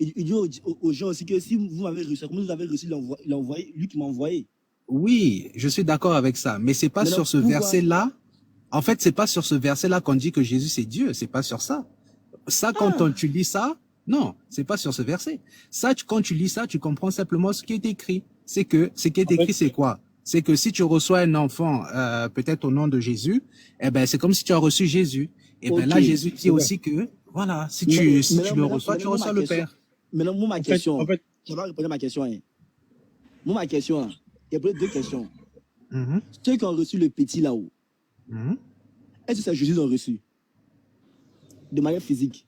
Il dit aux gens aussi que si vous m'avez reçu, comme vous avez reçu l'envoyé, lui qui m'a envoyé. Oui, je suis d'accord avec ça, mais c'est pas sur ce verset-là. En fait, c'est pas sur ce verset-là qu'on dit que Jésus c'est Dieu, c'est pas sur ça. Ça, quand tu lis ça, non, c'est pas sur ce verset. Ça, quand tu lis ça, tu comprends simplement ce qui est écrit. C'est que ce qui est écrit, c'est quoi? C'est que si tu reçois un enfant, peut-être au nom de Jésus, eh ben c'est comme si tu as reçu Jésus. Et ben là, Jésus dit aussi que voilà, si tu le reçois, tu reçois le Père. Maintenant, moi, ma question, je vais répondre à ma question. Moi, ma question, il y a peut-être deux questions. Ceux qui ont reçu le petit là-haut, est-ce que c'est Jésus qui ont reçu? De manière physique.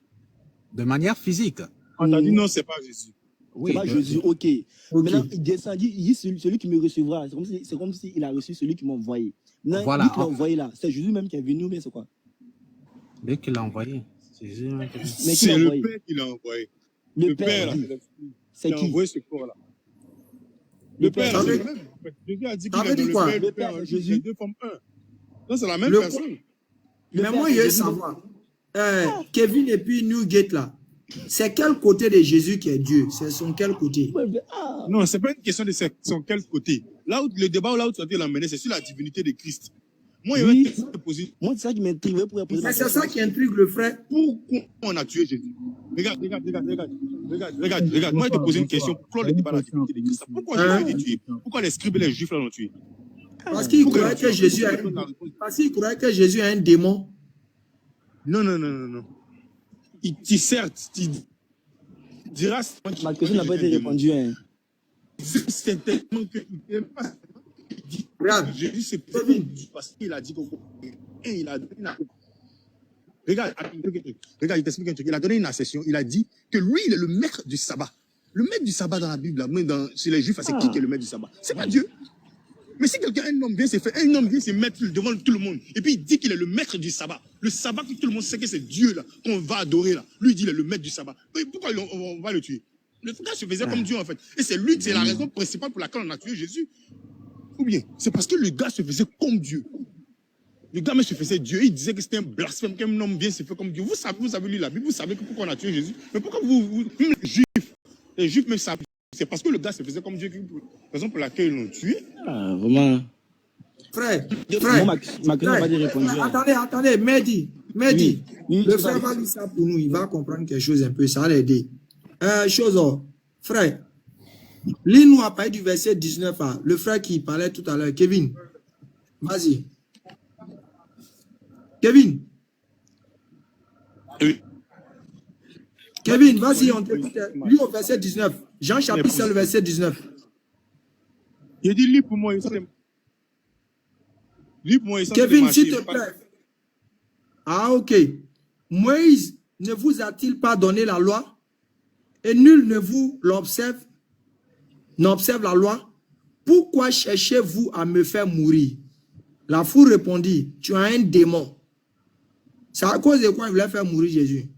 De manière physique. On t'a dit non, c'est pas Jésus. Oui, c'est pas Jésus, ok. Maintenant, il descend, il dit celui qui me recevra. C'est comme s'il a reçu celui qui m'a envoyé. Maintenant, voilà. Lui qui l'a envoyé là, c'est Jésus même qui est venu, mais c'est quoi? Lui qui l'a envoyé. C'est Jésus même qui l'a envoyé. C'est le Père qui l'a envoyé. Le Père, c'est qui? Il a envoyé ce corps-là. Le Père, c'est le même. Jésus a dit qu'il est dans le Père, Jésus. Les deux forment un. Non, c'est la même personne. Mais moi, je veux savoir. Kevin et puis Newgate là. C'est quel côté de Jésus qui est Dieu? C'est son quel côté? Non, c'est pas une question de son quel côté. Là où le débat, là où tu as l'emmener, c'est sur la divinité de Christ. Moi, je vais te poser. Moi, c'est ça qui m'intrigue. Mais c'est ça qui intrigue le frère. Pourquoi on a tué Jésus? Regarde. Moi, je te pose une question. Pourquoi le débat de la divinité de Christ? Pourquoi Jésus a été tué? Pourquoi les scribes et les juifs l'ont tué? Parce qu'il croyait que Jésus a un démon. Non. Certes, tu diras. Ma question n'a pas été répondue. C'est tellement que regarde, Jésus c'est parce qu'il a dit il a donné regarde, il t'explique un truc. Il a donné une accession. Il a dit que lui, il est le maître du sabbat. Le maître du sabbat dans la Bible, chez les Juifs, c'est qui est le maître du sabbat? C'est pas Dieu. Mais si un homme vient se mettre devant tout le monde, et puis il dit qu'il est le maître du sabbat, le sabbat que tout le monde sait que c'est Dieu là, qu'on va adorer là, lui il dit qu'il est le maître du sabbat. Mais pourquoi on va le tuer? Le frère se faisait comme Dieu en fait. Et c'est la raison principale pour laquelle on a tué Jésus. Ou bien, c'est parce que le gars se faisait comme Dieu. Le gars se faisait Dieu, il disait que c'était un blasphème, qu'un homme vient se faire comme Dieu. Vous avez lu la Bible, vous savez pourquoi on a tué Jésus. Mais pourquoi même les Juifs même savent? C'est parce que le gars se faisait comme Dieu, raison pour laquelle ils l'ont tué. Ah, vraiment. Frère. Ma question n'a pas été répondue. Attendez, Mehdi. Oui, Le frère va lire ça pour nous, il va comprendre quelque chose un peu, ça va l'aider. Chose, frère, lis-nous à partir du verset 19, le frère qui parlait tout à l'heure, Kevin. Vas-y. Kevin. Oui. Kevin, vas-y, on t'écoute. Lis au verset 19. Jean chapitre 5, le verset 19. Il dit, lis pour moi. Lis pour moi. Kevin, s'il te plaît. Ah, ok. Moïse ne vous a-t-il pas donné la loi? Et nul ne vous n'observe la loi? Pourquoi cherchez-vous à me faire mourir? La foule répondit, tu as un démon. C'est à cause de quoi il voulait faire mourir Jésus?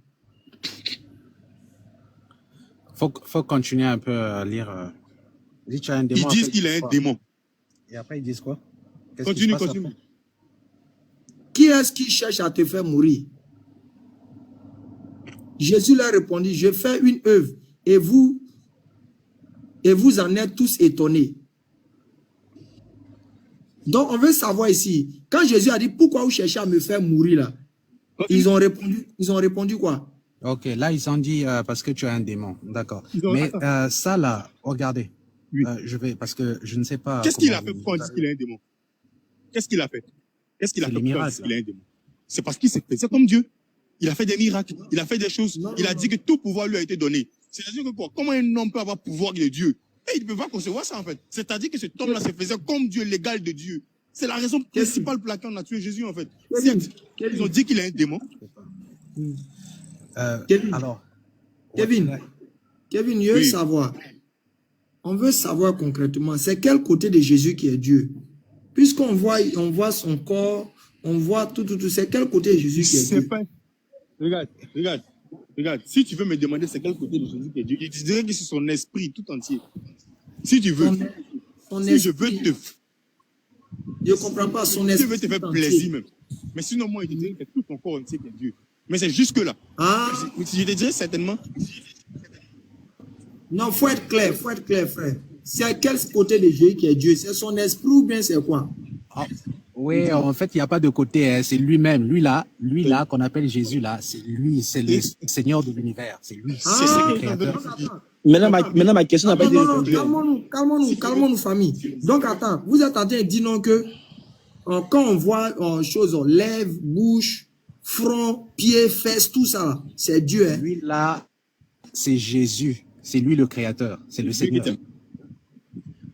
Faut continuer un peu à lire. Ils disent qu'il a un démon. Et après, ils disent quoi? Continue. Qui est-ce qui cherche à te faire mourir? Jésus leur répondit, je fais une œuvre et vous en êtes tous étonnés. Donc, on veut savoir ici, quand Jésus a dit, pourquoi vous cherchez à me faire mourir là? Ils ont répondu quoi? Ok, là, ils ont dit, parce que tu as un démon. D'accord. Mais ça là, regardez. Oui. Je vais, parce que je ne sais pas. Qu'est-ce qu'il a fait pour dire qu'il a un démon? Qu'est-ce qu'il a fait? Qu'est-ce qu'il a fait pour dire qu'il a un démon? C'est parce qu'il s'est fait. C'est comme Dieu. Il a fait des miracles, il a fait des choses, il a dit que tout pouvoir lui a été donné. C'est-à-dire que quoi? Comment un homme peut avoir pouvoir de Dieu? Et il ne peut pas concevoir ça en fait. C'est-à-dire que cet homme-là se faisait comme Dieu, l'égal de Dieu. C'est la raison principale pour laquelle on a tué Jésus en fait. Ils ont dit qu'il a un démon. Kevin, je veux savoir. On veut savoir concrètement, c'est quel côté de Jésus qui est Dieu? Puisqu'on voit son corps, on voit tout, c'est quel côté de Jésus qui est Dieu? Regarde. Si tu veux me demander c'est quel côté de Jésus qui est Dieu, je te dirais que c'est son esprit tout entier. Si tu veux, je veux te... Je ne comprends pas son esprit. Je veux te faire plaisir même. Mais sinon, moi, je te dirais que c'est tout ton corps entier qui est Dieu. Mais c'est jusque-là. Ah. Je te dirais certainement. Non, faut être clair, frère. C'est quel côté de Jésus qui est Dieu? C'est son esprit ou bien c'est quoi? Oui, en fait, il n'y a pas de côté, hein. C'est lui-même. Lui là, qu'on appelle Jésus là, c'est lui, c'est le Seigneur de l'univers. C'est lui. C'est le créateur. Maintenant, ma question n'a pas été répondue. Calmons-nous, famille. Donc, attends, vous êtes en train de dire non que quand on voit choses, lèvres, bouche, front, pieds, fesses, tout ça, c'est Dieu. Hein? Lui là, c'est Jésus. C'est lui le créateur. C'est le Seigneur.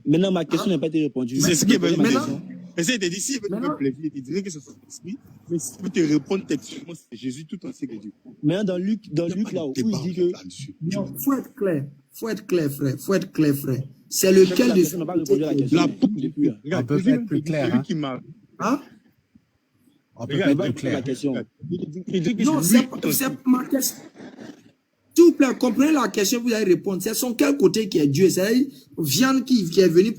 Maintenant, ma question n'a pas été répondue. C'est ce qui est ma question. Mais c'est dit, si il veut te faire plaisir, il dirait que c'est son esprit. Mais si il veut te répondre textuellement, c'est Jésus tout entier que Dieu. Maintenant, dans Luc là, où il dit que... Non, faut être clair, frère. C'est lequel de... On n'a pas répondu à la question. On peut être plus clair. Hein? On peut être plus clair. Non, c'est ma question. S'il vous plaît, comprenez la question, vous allez répondre. C'est son quel côté qui est Dieu? C'est viande qui est venue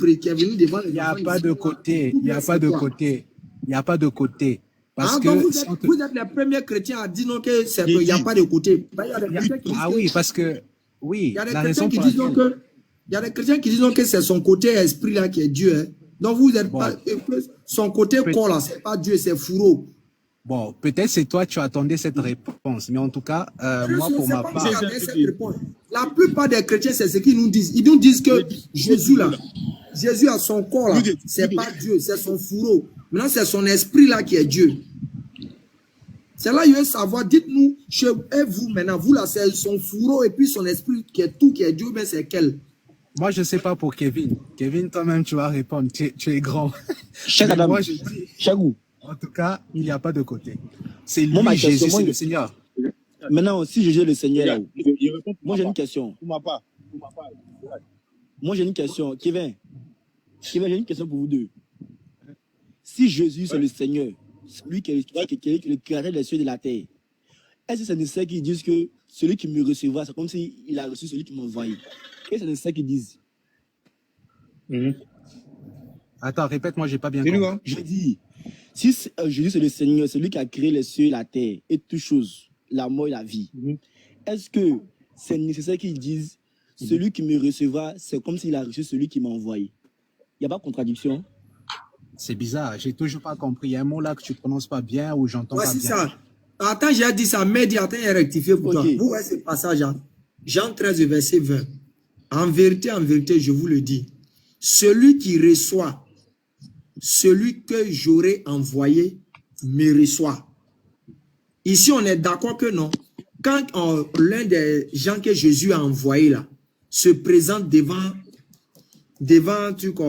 devant les... Il n'y a pas de côté. Il n'y a pas de côté. Il n'y a pas de côté. Parce que vous êtes les premiers chrétiens à dire non qu'il n'y a pas de côté. Ah oui, parce que oui. Il y a des chrétiens qui disent donc que il y a des chrétiens qui disent que c'est son côté esprit là qui est Dieu. Hein. Donc vous êtes pas son côté corps là, c'est pas Dieu, c'est fourreau. Bon, peut-être c'est toi tu attendais cette réponse, mais en tout cas, moi pour ma part, la plupart des chrétiens c'est ce qu'ils nous disent. Ils nous disent que Jésus a son corps là, c'est pas Dieu, c'est son fourreau. Maintenant c'est son esprit là qui est Dieu. C'est là je veux savoir, dites-nous chez vous maintenant, vous là c'est son fourreau et puis son esprit qui est tout qui est Dieu, mais c'est quel? Moi je sais pas pour Kevin. Kevin toi-même tu vas répondre, tu es grand. Moi je dis Chagou. En tout cas, il n'y a pas de côté. C'est lui, moi, Jésus, c'est le Seigneur. Maintenant, si Jésus est le Seigneur là-haut, moi j'ai une question. Moi j'ai une question. Kevin, j'ai une question pour vous deux. Si Jésus c'est le Seigneur, celui qui est le créateur des cieux et de la terre, est-ce que c'est nécessaire qu'ils disent que celui qui me recevra, c'est comme s'il a reçu celui qui m'a envoyé? Est-ce que c'est nécessaire qu'ils disent? Attends, répète-moi, j'ai pas bien compris. Je dis, si Jésus c'est le Seigneur, c'est lui qui a créé les cieux et la terre et toutes choses, la mort et la vie, est-ce que c'est nécessaire qu'ils disent celui qui me recevra, c'est comme s'il a reçu celui qui m'a envoyé? Il n'y a pas de contradiction? C'est bizarre, j'ai toujours pas compris. Il y a un mot là que tu prononces pas bien ou j'entends pas bien. C'est ça. Attends, j'ai dit ça, mais attends, il rectifié pour toi. Vous voyez ce passage là. Jean 13, verset 20. En vérité, je vous le dis, celui qui reçoit, celui que j'aurai envoyé, me reçoit. Ici, on est d'accord que non. Quand l'un des gens que Jésus a envoyé là, se présente devant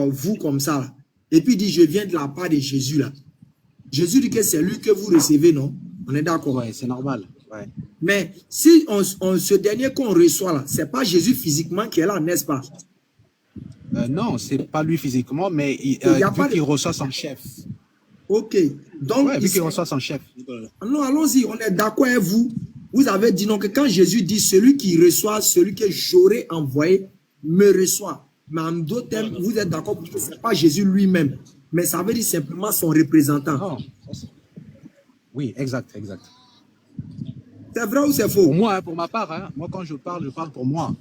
vous comme ça, là, et puis dit, je viens de la part de Jésus là. Jésus dit que c'est lui que vous recevez, non? On est d'accord? Ouais, c'est normal. Ouais. Mais si ce dernier qu'on reçoit là, c'est pas Jésus physiquement qui est là, n'est-ce pas? Non, c'est pas lui physiquement, mais vu qu'il reçoit son chef. Ok. Donc, ouais, vu qu'il reçoit son chef. Non, allons-y, on est d'accord avec vous. Vous avez dit non que quand Jésus dit celui qui reçoit, celui que j'aurai envoyé, me reçoit. Mais en d'autres termes, vous êtes d'accord pour que ce n'est pas Jésus lui-même, mais ça veut dire simplement son représentant. Non. Oui, exact. C'est vrai ou c'est faux? Pour moi, pour ma part, hein, moi quand je parle pour moi.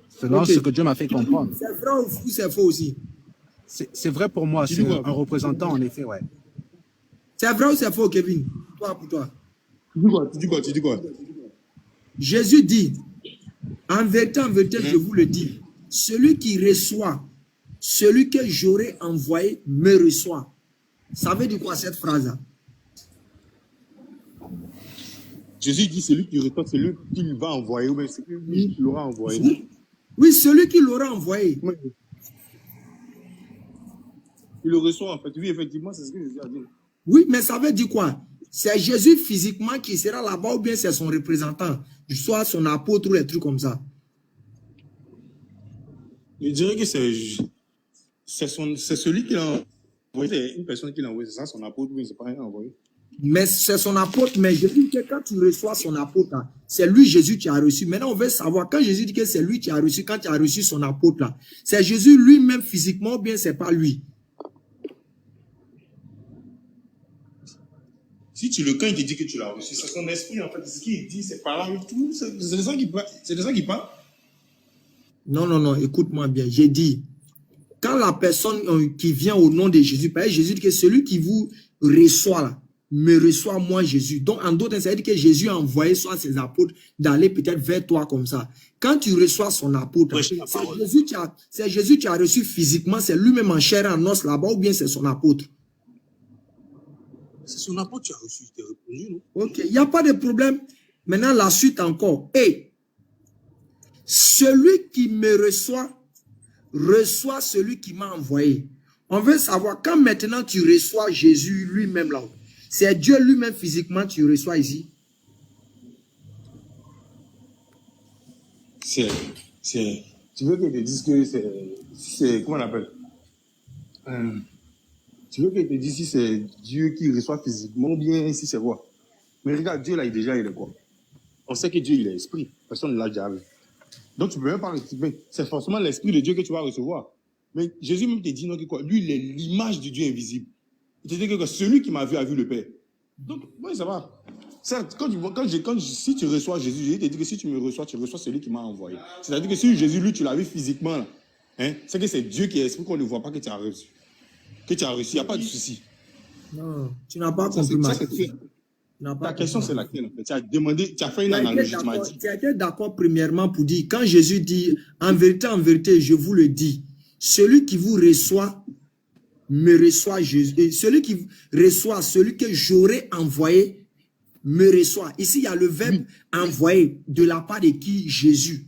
Selon ce que Dieu m'a fait comprendre. C'est vrai ou c'est faux aussi? C'est vrai pour moi, c'est un représentant en effet, ouais. C'est vrai ou c'est faux, Kevin? Toi, pour toi. Tu dis quoi? Jésus dit, en vérité, je vous le dis, celui qui reçoit, celui que j'aurai envoyé, me reçoit. Ça veut dire quoi cette phrase-là? Jésus dit celui qui reçoit, celui qu'il va envoyer, ou bien celui qui l'aura envoyé. Oui, celui qui l'aura envoyé. Oui. Il le reçoit en fait. Oui, effectivement, c'est ce que Jésus a dit. Oui, mais ça veut dire quoi? C'est Jésus physiquement qui sera là-bas ou bien c'est son représentant, soit son apôtre ou des trucs comme ça? Je dirais que c'est celui qui l'a envoyé. C'est une personne qui l'a envoyé. C'est ça, son apôtre, mais c'est pas rien envoyé. Mais c'est son apôtre. Mais je dis que quand tu reçois son apôtre, c'est lui Jésus qui a reçu. Maintenant, on veut savoir, quand Jésus dit que c'est lui qui a reçu, quand tu as reçu son apôtre, là, c'est Jésus lui-même physiquement ou bien c'est pas lui? Si quand il te dit que tu l'as reçu, c'est son esprit, en fait. Ce qu'il dit, c'est par là, tout. C'est de ça qu'il parle. Non, écoute-moi bien. J'ai dit, quand la personne qui vient au nom de Jésus, par exemple, Jésus dit que celui qui vous reçoit, là, me reçoit moi, Jésus. Donc, en d'autres termes, ça veut dire que Jésus a envoyé soit ses apôtres d'aller peut-être vers toi comme ça. Quand tu reçois son apôtre, c'est Jésus qui a reçu physiquement, c'est lui-même en chair et en os là-bas, ou bien c'est son apôtre? C'est son apôtre qui a reçu, il t'a répondu, non? Ok, il n'y a pas de problème. Maintenant, la suite encore. Et celui qui me reçoit celui qui m'a envoyé. On veut savoir, quand maintenant tu reçois Jésus lui-même là, c'est Dieu lui-même physiquement tu reçois ici? Tu veux qu'il te dise que c'est comment on appelle? Tu veux qu'il te dise si c'est Dieu qui reçoit physiquement ou bien si c'est quoi? Mais regarde, Dieu là, il est quoi? On sait que Dieu, il est esprit. Personne ne l'a déjà vu. Donc tu ne peux même pas recevoir. C'est forcément l'esprit de Dieu que tu vas recevoir. Mais Jésus même te dit non, que quoi? Lui, il est l'image du Dieu invisible. Il te dit que celui qui m'a vu a vu le Père. Donc, oui, ça va. Si tu reçois Jésus, Jésus te dit que si tu me reçois, tu reçois celui qui m'a envoyé. C'est-à-dire que si Jésus, lui, tu l'as vu physiquement, là, hein, c'est que c'est Dieu qui est esprit qu'on ne voit pas que tu as reçu. Il n'y a pas de souci. Non, tu n'as pas compris ma question. Ta question, c'est laquelle? Tu as demandé, tu as fait une analogie, tu m'as dit. Tu as été d'accord premièrement pour dire, quand Jésus dit, en vérité, je vous le dis, celui qui vous reçoit, me reçoit Jésus. Et celui qui reçoit, celui que j'aurai envoyé, me reçoit. Ici, il y a le verbe envoyer de la part de qui? Jésus.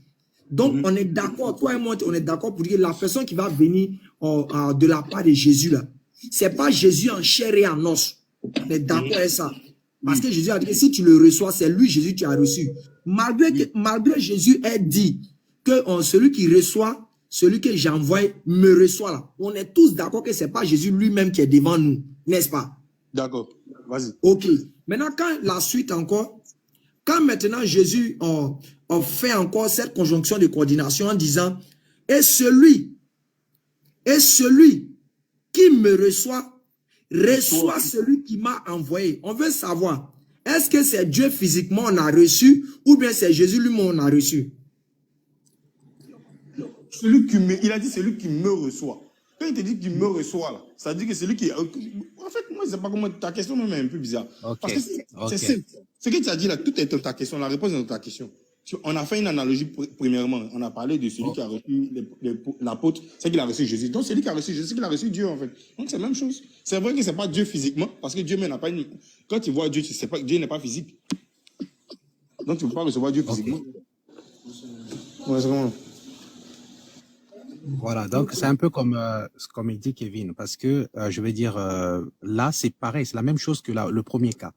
Donc, on est d'accord, toi et moi, on est d'accord pour dire que la personne qui va venir de la part de Jésus, là, c'est pas Jésus en chair et en os. On est d'accord avec ça. Parce que Jésus a dit que si tu le reçois, c'est lui, Jésus, qui a reçu. Malgré Jésus ait dit que celui qui reçoit, celui que j'envoie, me reçoit là. On est tous d'accord que c'est pas Jésus lui-même qui est devant nous, n'est-ce pas? D'accord, vas-y. Ok. Maintenant, quand la suite encore, quand maintenant Jésus a fait encore cette conjonction de coordination en disant, et celui qui me reçoit celui qui m'a envoyé. On veut savoir, est-ce que c'est Dieu physiquement on a reçu ou bien c'est Jésus lui-même on a reçu? Il a dit celui qui me reçoit. Quand il te dit qu'il me reçoit, là, ça veut dire que c'est lui qui... En fait, moi, je ne sais pas comment... Ta question même est un peu bizarre. Okay. Parce que c'est simple. Ce que tu as dit là, tout est dans ta question. La réponse est dans ta question. On a fait une analogie premièrement. On a parlé de celui qui a reçu l'apôtre, c'est qu'il a reçu Jésus. Donc celui qui a reçu Jésus, c'est qu'il a reçu Dieu en fait. Donc c'est la même chose. C'est vrai que c'est pas Dieu physiquement, parce que Dieu même n'a pas une... Quand tu vois Dieu, tu sais pas que Dieu n'est pas physique. Donc tu ne peux pas recevoir Dieu physiquement. Ouais, c'est bon. Voilà, donc c'est un peu comme il dit Kevin, parce que je vais dire là c'est pareil, c'est la même chose que le premier cas.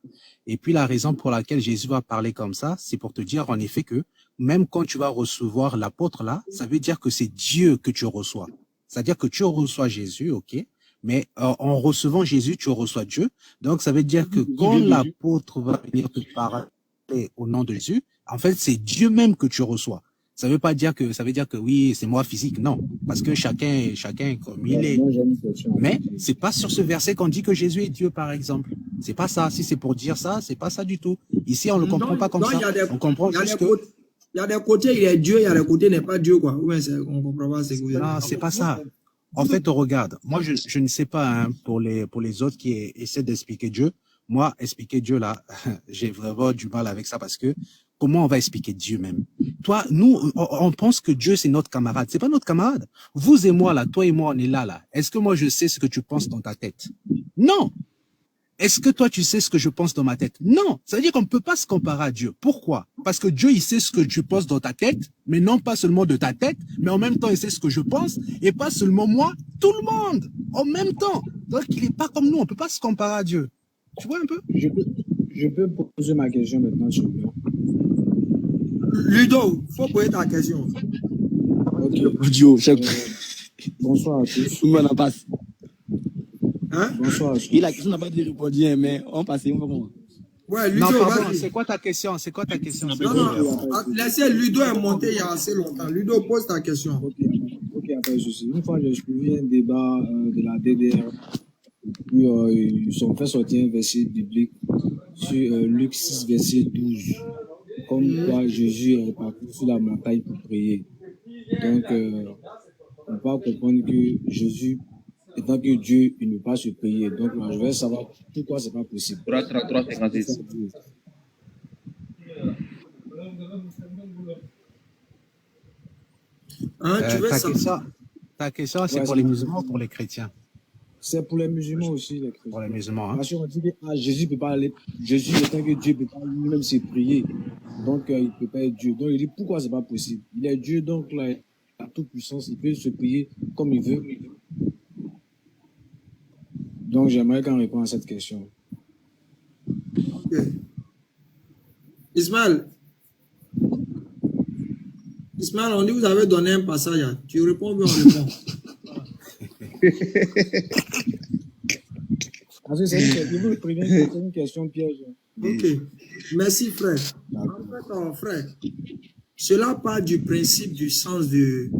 Et puis la raison pour laquelle Jésus va parler comme ça, c'est pour te dire en effet que même quand tu vas recevoir l'apôtre là, ça veut dire que c'est Dieu que tu reçois. C'est-à-dire que tu reçois Jésus, ok, mais en recevant Jésus, tu reçois Dieu. Donc ça veut dire que quand l'apôtre va venir te parler au nom de Jésus, en fait c'est Dieu même que tu reçois. Ça veut dire que oui, c'est moi physique, non. Parce que chacun comme il est. Mais c'est pas sur ce verset qu'on dit que Jésus est Dieu, par exemple. C'est pas ça. Si c'est pour dire ça, c'est pas ça du tout. Ici, on ne le comprend pas comme ça. On comprend juste que... Il y a des côtés, il est Dieu, il y a des côtés, il n'est pas Dieu, quoi. Ouais, on comprend pas. Non, c'est pas ça. En fait, regarde. Moi, je ne sais pas, hein, pour les autres qui essaient d'expliquer Dieu. Moi, expliquer Dieu, là, j'ai vraiment du mal avec ça parce que comment on va expliquer Dieu même? Toi, nous, on pense que Dieu, c'est notre camarade. C'est pas notre camarade. Vous et moi, là, toi et moi, on est là. Est-ce que moi, je sais ce que tu penses dans ta tête? Non. Est-ce que toi, tu sais ce que je pense dans ma tête? Non. Ça veut dire qu'on ne peut pas se comparer à Dieu. Pourquoi? Parce que Dieu, il sait ce que tu penses dans ta tête, mais non pas seulement de ta tête, mais en même temps, il sait ce que je pense, et pas seulement moi, tout le monde, en même temps. Donc, il n'est pas comme nous. On ne peut pas se comparer à Dieu. Tu vois un peu? Je peux poser ma question maintenant, s'il vous plaît. Ludo, il faut poser ta question. Ok. Bonsoir à tous. On en passe. Hein? Bonsoir à tous. Et la question n'a pas été répondue, mais on passe. On va comment? Ouais, Ludo, non, pardon, c'est quoi ta question? Non, laissez Ludo est monté il y a assez longtemps. Ludo, pose ta question. Ok, après ceci. Une fois, j'ai suivi un débat de la DDR. Puis, ils ont fait sortir un verset biblique sur Luc 6, verset 12. Comme quoi Jésus est parti sur la montagne pour prier. Donc, on peut comprendre que Jésus, étant que Dieu, il ne peut pas se prier. Donc, là, je vais savoir pourquoi c'est pas possible. 3:56. Hein, tu veux savoir? Ta question, c'est pour les musulmans ou pour les chrétiens? C'est pour les musulmans aussi, les chrétiens. Pour les musulmans, hein. Parce qu'on dit que Jésus peut pas aller, Jésus étant que Dieu peut pas lui-même se prier. Donc, il peut pas être Dieu. Donc, il dit pourquoi c'est pas possible? Il est Dieu, donc là, il a toute puissance, il peut se prier comme il veut. Donc, j'aimerais qu'on réponde à cette question. Ok. Ismaël, on dit que vous avez donné un passage. Tu réponds bien, on répond. C'est une question piège. Ok. Merci, frère. En fait, frère, cela part du principe du sens du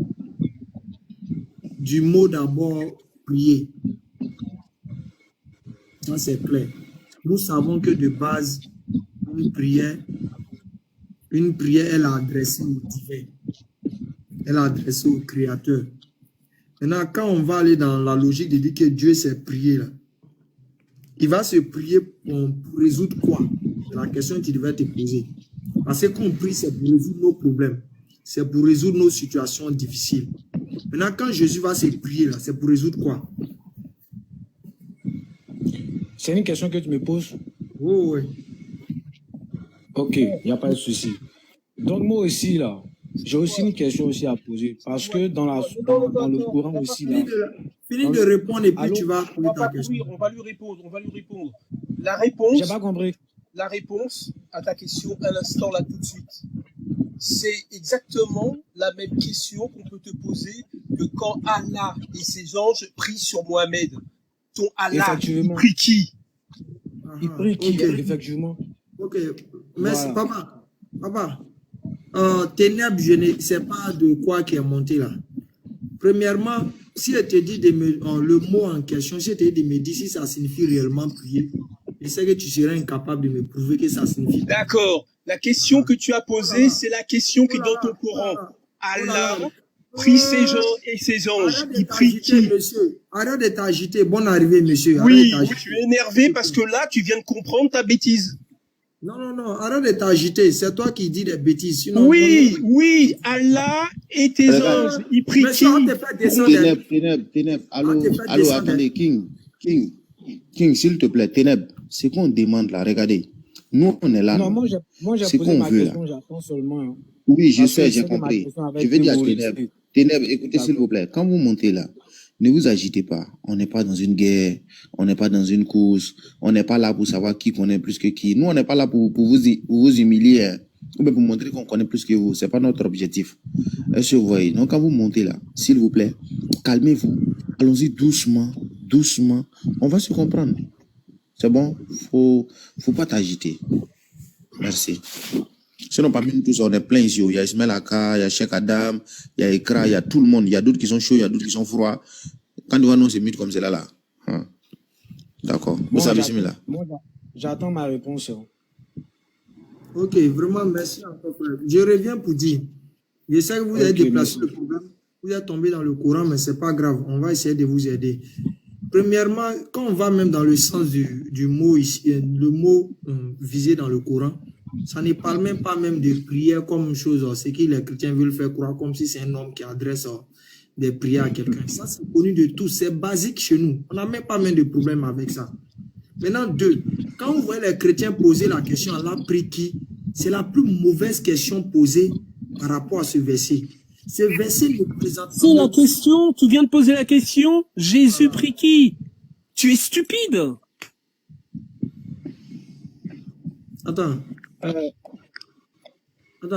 mot d'abord prier. Ça, c'est clair. Nous savons que de base, une prière, elle est adressée au divin. Elle est adressée au Créateur. Maintenant, quand on va aller dans la logique de dire que Dieu s'est prié, là, il va se prier pour résoudre quoi? C'est la question que tu devais te poser. Parce que quand on prie, c'est pour résoudre nos problèmes. C'est pour résoudre nos situations difficiles. Maintenant, quand Jésus va se prier, là, c'est pour résoudre quoi? C'est une question que tu me poses? Oui. Ok, il n'y a pas de souci. Donc, moi aussi, là, j'ai aussi une question aussi à poser. Parce que dans le Coran aussi, là... Finis de répondre et puis tu vas poser ta question. On va lui répondre. La réponse... J'ai pas compris. La réponse à ta question à l'instant, là, tout de suite. C'est exactement la même question qu'on peut te poser que quand Allah et ses anges prient sur Mohamed. Ton Allah, il prie qui? Il prie qui, effectivement? Ok, merci, voilà. Papa. Ténèbres, je ne sais pas de quoi qui est monté là. Premièrement, si je te dis le mot en question, si je te dis de me dire si ça signifie réellement prier, je sais que tu serais incapable de me prouver que ça signifie. D'accord. La question que tu as posée, c'est la question qui est dans ton Coran. Allah prie ses gens et ses anges. Il prie qui? Monsieur, arrête de t'agiter. Bonne arrivée, monsieur. Oui, tu es énervé parce que là, tu viens de comprendre ta bêtise. Non, arrête de t'agiter. C'est toi qui dis des bêtises. Sinon, oui, Allah et tes anges, ils prient qui? Ténèbres. Allô, attendez, King, s'il te plaît, Ténèbres, c'est qu'on demande là, regardez. Nous, on est là. Non, moi, j'ai posé ma question, j'attends seulement. Hein. Oui, je sais, j'ai compris. Je vais dire à Ténèbres. Ténèbres, écoutez, s'il vous plaît, quand vous montez là, ne vous agitez pas. On n'est pas dans une guerre, on n'est pas dans une course, on n'est pas là pour savoir qui connaît plus que qui. Nous, on n'est pas là pour vous humilier, hein, ou bien pour montrer qu'on connaît plus que vous. C'est pas notre objectif. Est-ce que vous voyez? Donc, quand vous montez là, s'il vous plaît, calmez-vous. Allons-y doucement. On va se comprendre. C'est bon? Faut pas t'agiter. Merci. Sinon, parmi nous tous, on est plein ici. Il y a Ismaël Aka, il y a Cheikh Adam, il y a Ekra, il y a tout le monde. Il y a d'autres qui sont chauds, il y a d'autres qui sont froids. Quand on nous mute comme cela là. Hein. D'accord. Vous savez, là. Moi, j'attends ma réponse. Hein. Ok, vraiment, merci encore, frère. Je reviens pour dire. Je sais que vous avez déplacé le problème. Vous êtes tombé dans le courant, mais c'est pas grave. On va essayer de vous aider. Premièrement, quand on va même dans le sens du mot ici, le mot visé dans le Coran, ça ne parle même pas même de prière comme chose. C'est que les chrétiens veulent faire croire comme si c'est un homme qui adresse des prières à quelqu'un. Ça, c'est connu de tous. C'est basique chez nous. On n'a même pas même de problème avec ça. Maintenant, deux, quand vous voyez les chrétiens poser la question Allah prie qui, c'est la plus mauvaise question posée par rapport à ce verset. Ce verset ne présente pas... C'est la question, tu viens de poser la question, Jésus prie qui? Tu es stupide. Attends.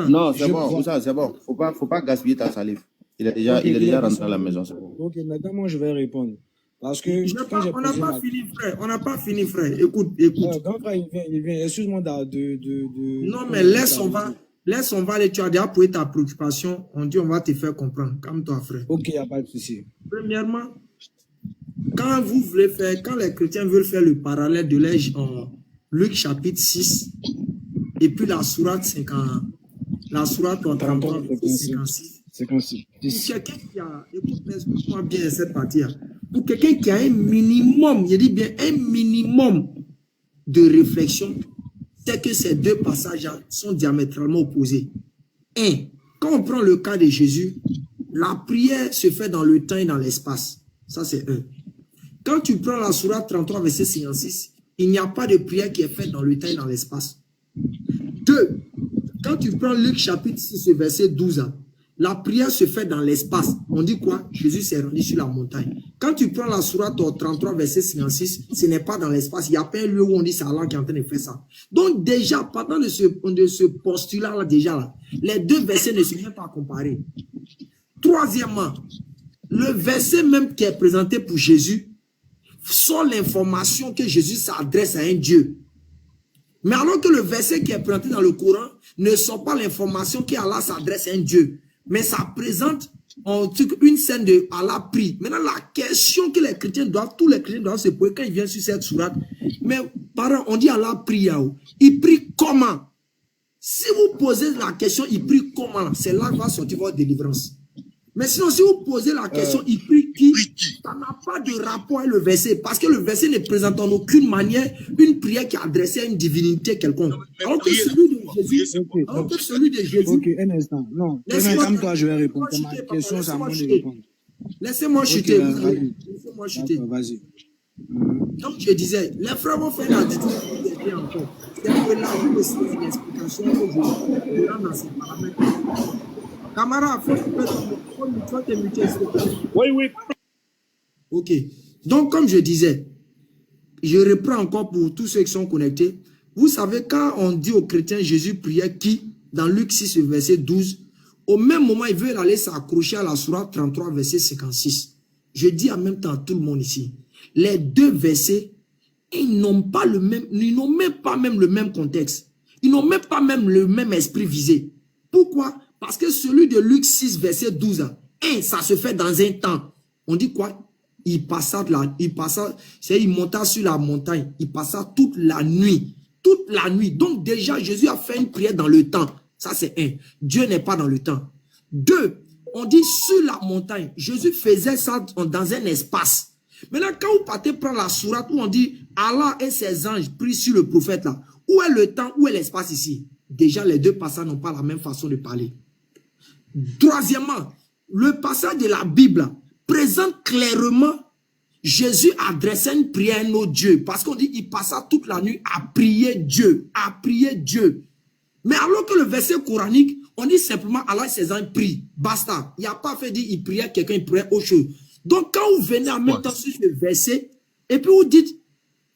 Non, c'est bon, c'est bon. Faut pas gaspiller ta salive. Il est déjà rentré à la maison, c'est bon. Ok, maintenant, moi, je vais répondre. Parce que on n'a pas fini, frère. On n'a pas fini, frère. Écoute. Donc, il vient. Excuse-moi de... Non, mais laisse, on va aller. Tu as déjà posé ta préoccupation. On dit, on va te faire comprendre. Calme-toi, frère. Ok, il n'y a pas de souci. Premièrement, quand les chrétiens veulent faire le parallèle de l'âge en Luc chapitre 6, et puis la sourate 50, la sourate 33, 56. Quelqu'un qui a, écoute-moi bien cette partie-là, pour quelqu'un qui a un minimum, je dis bien un minimum de réflexion, c'est que ces deux passages sont diamétralement opposés. Quand on prend le cas de Jésus, la prière se fait dans le temps et dans l'espace. Ça, c'est un. Quand tu prends la sourate 33, verset 56, il n'y a pas de prière qui est faite dans le temps et dans l'espace. 2. Quand tu prends Luc chapitre 6, verset 12, la prière se fait dans l'espace. On dit quoi? Jésus s'est rendu sur la montagne. Quand tu prends la sourate 33, verset 56, ce n'est pas dans l'espace. Il n'y a pas un lieu où on dit c'est Allah qui est en train de faire ça. Donc déjà, partant de ce postulat-là, déjà là, les deux versets ne sont même pas comparés. Troisièmement, le verset même qui est présenté pour Jésus sort l'information que Jésus s'adresse à un Dieu. Mais alors que le verset qui est présenté dans le Coran ne sort pas l'information qu'Allah s'adresse à un Dieu. Mais ça présente une scène de Allah prie. Maintenant, la question que les chrétiens doivent, tous les chrétiens doivent se poser quand ils viennent sur cette sourate. Mais, parents, on dit Allah prie. Il prie comment? Si vous posez la question, il prie comment? C'est là que va sortir votre délivrance. Mais sinon, si vous posez la question, il prie qui? Ça n'a pas de rapport avec le verset. Parce que le verset ne présente en aucune manière une prière qui est adressée à une divinité quelconque. Alors que celui de Jésus... Ok, un instant. Non, calme-toi, je vais répondre. Ma question, c'est à moi de répondre. Laissez-moi chuter. Laissez-moi chuter. Vas-y. Donc, je disais, les frères vont faire la discussion encore. C'est que là, je me sens une explication que je rends dans ces paramètres. Camarade, faut te muter. Oui. Ok. Donc, comme je disais, je reprends encore pour tous ceux qui sont connectés. Vous savez, quand on dit aux chrétiens, Jésus priait qui, dans Luc 6, verset 12, au même moment, ils veulent aller s'accrocher à la sourate 33, verset 56. Je dis en même temps à tout le monde ici, les deux versets, ils n'ont pas le même, ils n'ont même pas même le même contexte. Ils n'ont même pas même le même esprit visé. Pourquoi? Parce que celui de Luc 6, verset 12, ça se fait dans un temps. On dit quoi? Il monta sur la montagne. Il passa toute la nuit. Toute la nuit. Donc déjà, Jésus a fait une prière dans le temps. Ça, c'est un. Dieu n'est pas dans le temps. 2, on dit sur la montagne. Jésus faisait ça dans un espace. Maintenant, quand vous partez prendre la sourate où on dit Allah et ses anges prient sur le prophète là. Où est le temps, où est l'espace ici? Déjà, les deux passages n'ont pas la même façon de parler. Troisièmement, le passage de la Bible présente clairement Jésus adressait une prière à un autre Dieu. Parce qu'on dit qu'il passa toute la nuit à prier Dieu. À prier Dieu. Mais alors que le verset coranique, on dit simplement Allah et ses anges prient. Basta. Il n'y a pas fait dire il priait quelqu'un, il priait autre chose. Donc quand vous venez en même temps sur ce verset, et puis vous dites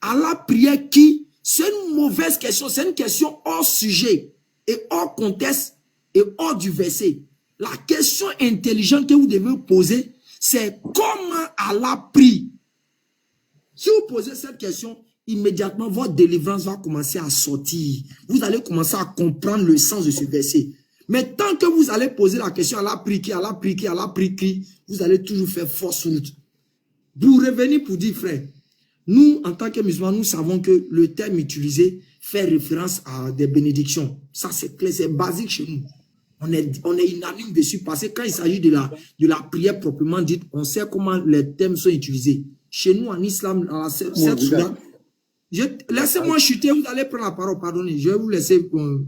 Allah priait qui? C'est une mauvaise question. C'est une question hors sujet et hors contexte et hors du verset. La question intelligente que vous devez poser, c'est comment Allah prie. Si vous posez cette question, immédiatement, votre délivrance va commencer à sortir. Vous allez commencer à comprendre le sens de ce verset. Mais tant que vous allez poser la question, Allah prie qui, Allah prie qui, Allah prie qui, vous allez toujours faire fausse route. Pour revenir pour dire, frère, nous, en tant que musulmans, nous savons que le terme utilisé fait référence à des bénédictions. Ça, c'est clair, c'est basique chez nous. On est unanime dessus parce que quand il s'agit de la prière proprement dite, on sait comment les termes sont utilisés. Chez nous, en islam, dans cette sourate, laissez-moi chuter, vous allez prendre la parole, pardonnez, je vais vous laisser prendre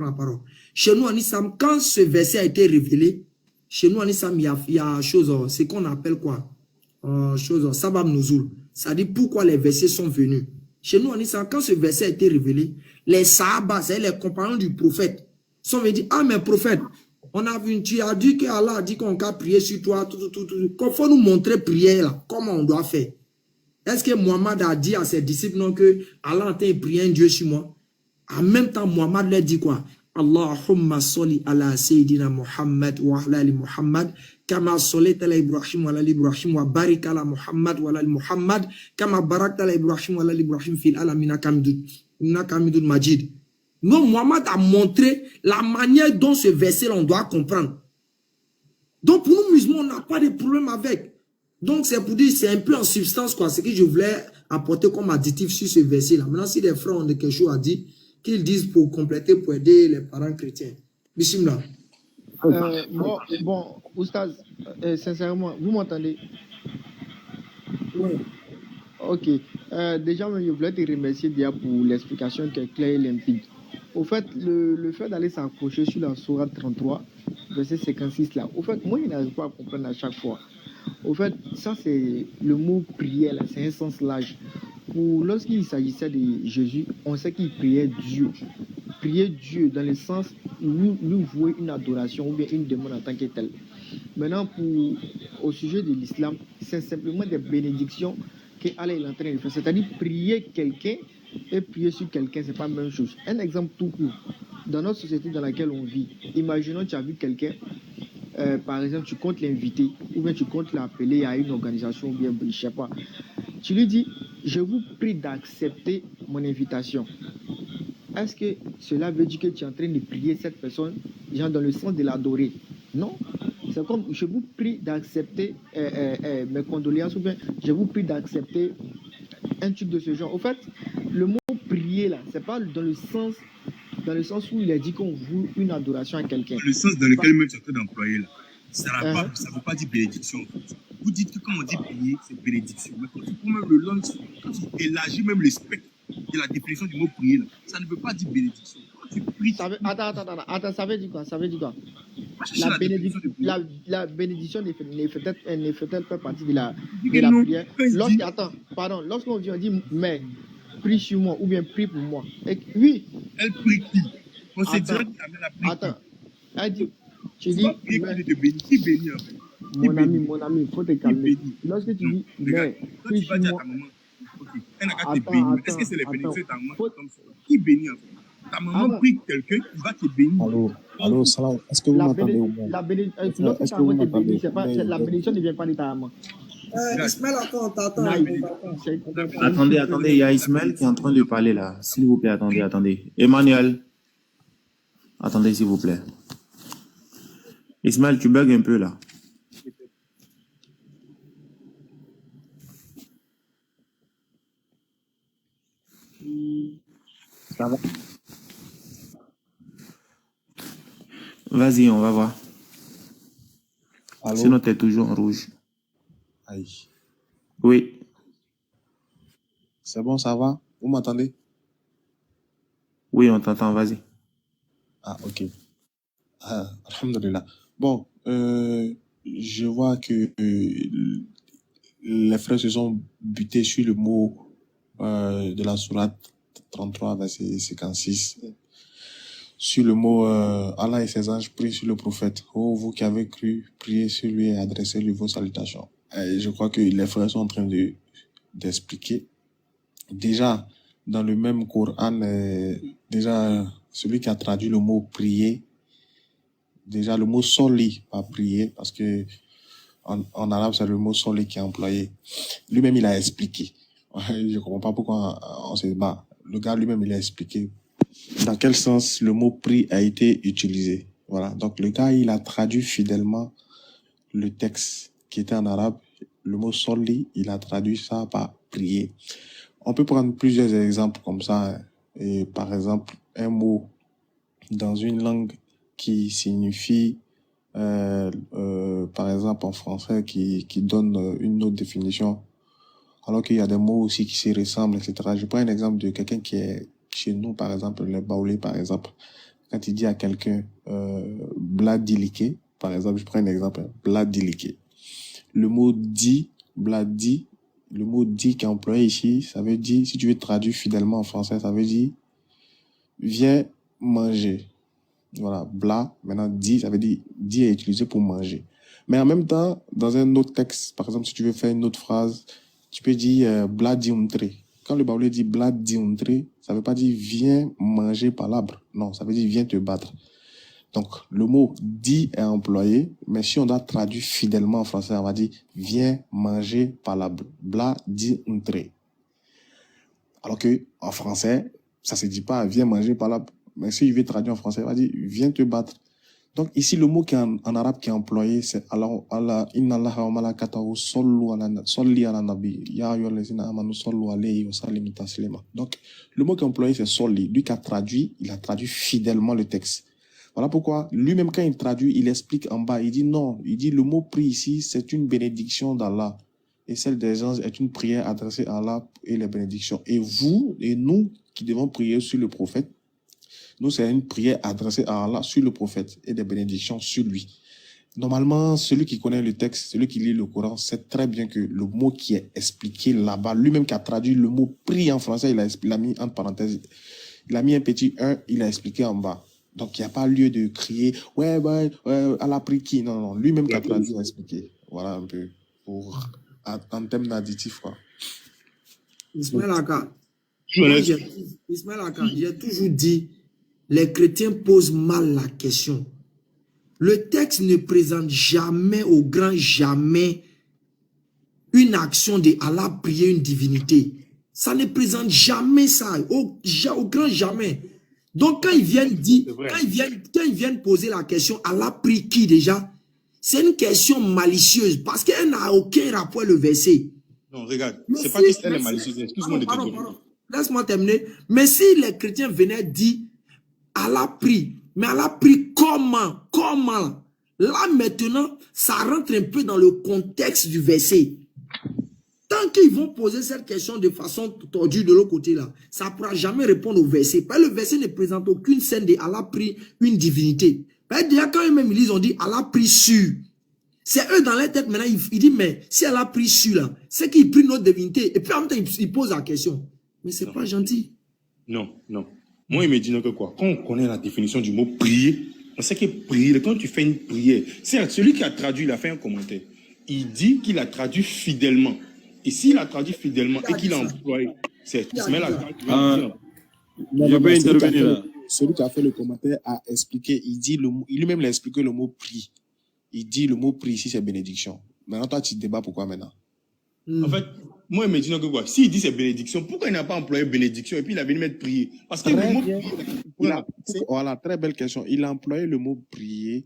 la parole. Chez nous, en islam, quand ce verset a été révélé, chez nous, en islam, il y a chose, c'est qu'on appelle quoi? Sabab Nuzul. Ça dit pourquoi les versets sont venus. Chez nous, en islam, quand ce verset a été révélé, les Sahaba, c'est-à-dire les compagnons du prophète, sont venus dire, ah, mais prophète, on a vu, tu as dit que Allah a dit qu'on peut prier sur toi, qu'il faut nous montrer prière là, comment on doit faire. Est-ce que Mohammed a dit à ses disciples non que Allah entend prier un Dieu sur moi? En même temps, Mohammed leur dit quoi? Allahumma salli ala Sayyidina Muhammad wa ala ali Muhammad kama sallaita ala Ibrahim wa ala ali Ibrahim wa barik ala Muhammad wa ala ali Muhammad kama barakta ala Ibrahim wa ala ali Ibrahim fil alamin innaka Hamidun Majid. Non, Mohammed a montré la manière dont ce verset-là, on doit comprendre. Donc, pour nous musulmans, on n'a pas de problème avec. Donc, c'est pour dire, c'est un peu en substance, quoi. Ce que je voulais apporter comme additif sur ce verset-là. Maintenant, si les frères ont quelque chose à dire, qu'ils disent pour compléter, pour aider les parents chrétiens. Bismillah. Bon, Oustaz, sincèrement, vous m'entendez? Oui. Ok. Déjà, je voulais te remercier déjà pour l'explication qui est claire et limpide. Au fait, le fait d'aller s'accrocher sur la sourate 33, verset 56 là, au fait, moi, je n'arrive pas à comprendre à chaque fois. Au fait, ça, c'est le mot prière, là, c'est un sens large. Lorsqu'il s'agissait de Jésus, on sait qu'il priait Dieu. Prier Dieu dans le sens où lui vouer une adoration ou bien une demande en tant que telle. Maintenant, au sujet de l'islam, c'est simplement des bénédictions qu'Allah est en train de faire. C'est-à-dire prier quelqu'un et prier sur quelqu'un, ce n'est pas la même chose. Un exemple tout court. Dans notre société dans laquelle on vit, imaginons que tu as vu quelqu'un, par exemple, tu comptes l'inviter ou bien tu comptes l'appeler à une organisation ou bien, je ne sais pas. Tu lui dis, je vous prie d'accepter mon invitation. Est-ce que cela veut dire que tu es en train de prier cette personne, genre dans le sens de l'adorer? Non. C'est comme, je vous prie d'accepter mes condoléances ou bien je vous prie d'accepter un truc de ce genre. Au fait, le mot prier là, c'est pas dans le sens où il a dit qu'on voue une adoration à quelqu'un. Le sens dans lequel même tu es en train d'employer là, ça ne veut pas dire bénédiction. Vous dites que quand on dit prier, c'est bénédiction. Mais quand tu prends même le long, quand tu élargis même le spectre de la définition du mot prier, là, ça ne veut pas dire bénédiction. Quand tu pries, Attends, ça veut dire quoi? Ça veut dire quoi? La bénédiction ne fait-elle pas partie de la prière? Lorsqu'on dit mais prie sur moi ou bien prie pour moi. Oui. Elle prie qui? On sait direct qu'elle a pris. Attends. Elle dit, tu dis, qui bénit en fait? Mon ami, il faut te calmer. Lorsque tu dis, mais prie sur moi. Elle n'a qu'à te bénir. Est-ce que c'est les bénédictions de ta maman comme ça? Qui bénit en fait? Ta maman prie quelqu'un qui va te bénir. Allô, salam. Est-ce que vous m'entendez au moins? La bénédiction ne vient pas de ta maman. Ismaël, attends. Attendez, il y a Ismaël qui est en train de parler là. S'il vous plaît, attendez. Emmanuel, attendez s'il vous plaît. Ismaël, tu bugs un peu là. Ça va? Vas-y, on va voir. Allô? Sinon, tu es toujours en rouge. Aïe. Oui. C'est bon, ça va? Vous m'entendez? Oui, on t'entend, vas-y. Ah, ok. Ah, alhamdulillah. Bon, je vois que les frères se sont butés sur le mot de la sourate 33, verset 56. Sur le mot Allah et ses anges prient sur le prophète. Oh, vous qui avez cru, priez sur lui et adressez-lui vos salutations. Et je crois que les frères sont en train d'expliquer. Déjà, dans le même Coran, déjà, celui qui a traduit le mot prier, déjà le mot soli, pas prier, parce que en arabe, c'est le mot soli qui est employé. Lui-même, il a expliqué. Je comprends pas pourquoi on se bat. Le gars lui-même, il a expliqué dans quel sens le mot prie a été utilisé. Voilà. Donc, le gars, il a traduit fidèlement le texte qui était en arabe. Le mot soli, il a traduit ça par prier. On peut prendre plusieurs exemples comme ça. Et par exemple, un mot dans une langue qui signifie, par exemple en français, qui donne une autre définition, alors qu'il y a des mots aussi qui s'y ressemblent, etc. Je prends un exemple de quelqu'un qui est chez nous, par exemple, le baoulé, par exemple. Quand il dit à quelqu'un bladiliqué, par exemple, je prends un exemple, bladiliqué. Le mot dit, bladi, le mot dit qui est employé ici, ça veut dire, si tu veux traduire fidèlement en français, ça veut dire viens manger. Voilà, bla, maintenant dit, ça veut dire dit est utilisé pour manger. Mais en même temps, dans un autre texte, par exemple, si tu veux faire une autre phrase, tu peux dire bla diuntre. Quand le baoulé dit bla diuntre, ça veut pas dire viens manger palabre. Non, ça veut dire viens te battre. Donc, le mot dit est employé, mais si on doit traduire fidèlement en français, on va dire viens manger palabre. Bla diuntre. Alors que, en français, ça se dit pas viens manger palabre. Mais si il veut traduire en français, il va dire viens te battre. Donc ici, le mot qui est en arabe qui est employé, c'est Allah, inna Allah wa malakatahu salli ala nabi, ya ayyuhallazina amanu sallu alayhi wa sallimu taslima. Donc, le mot qui est employé, c'est solli. Lui qui a traduit, il a traduit fidèlement le texte. Voilà pourquoi, lui-même, quand il traduit, il explique en bas, il dit non, il dit le mot prie ici, c'est une bénédiction d'Allah. Et celle des anges est une prière adressée à Allah et les bénédictions. Et vous et nous qui devons prier sur le prophète, nous, c'est une prière adressée à Allah sur le prophète et des bénédictions sur lui. Normalement, celui qui connaît le texte, celui qui lit le Coran, sait très bien que le mot qui est expliqué là-bas, lui-même qui a traduit le mot prie en français, il a mis entre parenthèses, il a mis un petit 1, il a expliqué en bas. Donc, il n'y a pas lieu de crier, ouais, Allah prie qui? Non, non, lui-même qui a traduit a expliqué. Voilà un peu, en termes d'additifs, quoi. Ismaël Aka, j'ai toujours dit, les chrétiens posent mal la question. Le texte ne présente jamais, au grand jamais, une action de Allah prier une divinité. Ça ne présente jamais ça, au grand jamais. Donc quand ils viennent dire, quand ils viennent poser la question, Allah prie qui déjà? C'est une question malicieuse parce qu'elle n'a aucun rapport avec le verset. Non, regarde, c'est pas qu'elle est malicieuse. Excuse-moi de te dire. Laisse-moi terminer. Mais si les chrétiens venaient dire Allah prie, mais Allah prie comment? Comment? Là maintenant, ça rentre un peu dans le contexte du verset. Tant qu'ils vont poser cette question de façon tordue de l'autre côté là, ça ne pourra jamais répondre au verset. Parce que le verset ne présente aucune scène de Allah prie une divinité. Parce que déjà quand eux-mêmes ils lisent, on dit Allah prie sur. C'est eux dans leur tête maintenant, ils disent mais si Allah prie sur là, c'est qu'ils prient notre divinité. Et puis en même temps, ils posent la question. Mais c'est pas gentil. Non, non. Moi, il me dit que quoi? Quand on connaît la définition du mot prier, on sait que prier, quand tu fais une prière, c'est celui qui a traduit, il a fait un commentaire. Il dit qu'il a traduit fidèlement. Et s'il a traduit fidèlement et qu'il a employé, c'est Ismaël Aka. Je peux intervenir là. Celui qui a fait le commentaire a expliqué, il lui-même l'a expliqué le mot prie. Il dit le mot prie ici, c'est bénédiction. Maintenant, toi, tu débats pourquoi maintenant? En fait, moi, il me dit que quoi? S'il dit c'est bénédiction, pourquoi il n'a pas employé bénédiction et puis il a venu mettre prier? Parce que le mot... Voilà, très belle question. Il a employé le mot prier,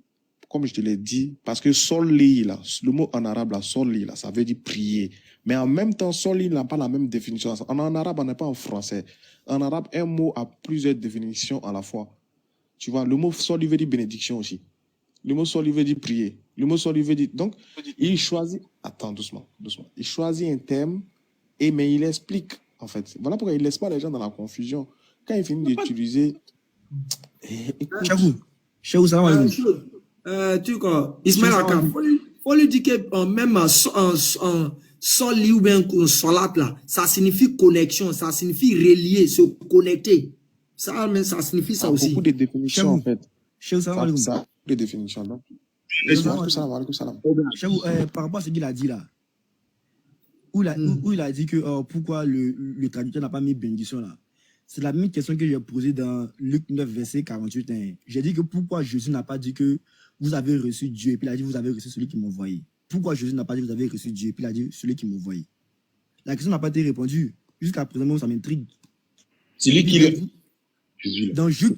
comme je te l'ai dit, parce que soli, là, le mot en arabe, là, soli, là, ça veut dire prier. Mais en même temps, soli n'a pas la même définition. En arabe, on n'est pas en français. En arabe, un mot a plusieurs définitions à la fois. Tu vois, le mot soli veut dire bénédiction aussi. Le mot soli veut dire prier. Le mot soli veut dire... Donc, il choisit... Attends, doucement. Il choisit un thème, mais il explique en fait. Voilà pourquoi il ne laisse pas les gens dans la confusion. Quand il finit d'utiliser... Chez vous, ça va. Tu vois, Ismaël Aka, faut lui dire que même en soli ou bien solat là, ça signifie connexion, ça signifie relier, se connecter. Ça signifie ça aussi. Beaucoup de définitions en fait. Chez vous, ça va. Ça, des définitions. Donc, par rapport à ce qu'il a dit là, où il a dit que pourquoi le traducteur n'a pas mis bénédiction là. C'est la même question que j'ai posée dans Luc 9, verset 48. Hein. J'ai dit que pourquoi Jésus n'a pas dit que vous avez reçu Dieu, et puis il a dit vous avez reçu celui qui m'a envoyé. Pourquoi Jésus n'a pas dit vous avez reçu Dieu, et puis il a dit celui qui m'a envoyé. La question n'a pas été répondue. Jusqu'à présent, ça m'intrigue. Celui qui est Jésus.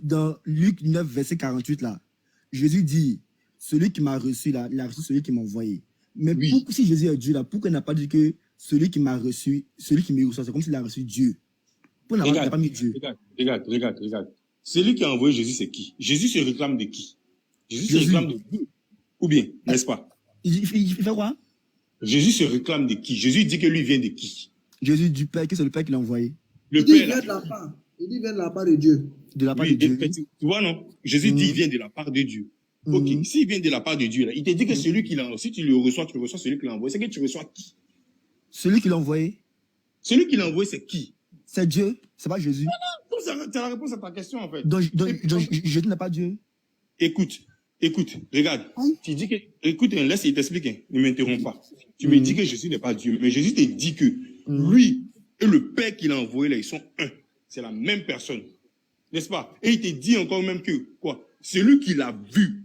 Dans Luc 9, verset 48, là, Jésus dit celui qui m'a reçu, là, il a reçu celui qui m'a envoyé. Mais si Jésus est Dieu, là, pourquoi il n'a pas dit que celui qui m'a reçu, celui qui m'a reçu, c'est comme s'il a reçu Dieu. Regarde. Celui qui a envoyé Jésus, c'est qui? Jésus se réclame de qui? Jésus se réclame de Dieu. Ou bien, n'est-ce pas? Il fait quoi? Jésus se réclame de qui? Jésus dit que lui vient de qui? Jésus du Père, que c'est le Père qui l'a envoyé. Il dit vient de la part. Il dit vient de la part de Dieu. De la part de Dieu. Tu vois, non? Jésus dit il vient de la part de Dieu. Ok, s'il vient de la part de Dieu, là, il te dit que celui qui l'a envoyé, si tu le reçois, tu reçois celui qui l'a envoyé. C'est que tu reçois qui? Celui qui l'a envoyé. Celui qui l'a envoyé, c'est qui? C'est Dieu, c'est pas Jésus. Non, c'est la réponse à ta question, en fait. Donc Jésus n'est pas Dieu. Écoute, regarde. Tu dis que, écoute, laisse, il t'explique, hein, ne m'interromps pas. Tu me dis que Jésus n'est pas Dieu, mais Jésus te dit que lui et le Père qu'il a envoyé là, ils sont un. C'est la même personne. N'est-ce pas? Et il te dit encore même que, quoi? Celui qui l'a vu.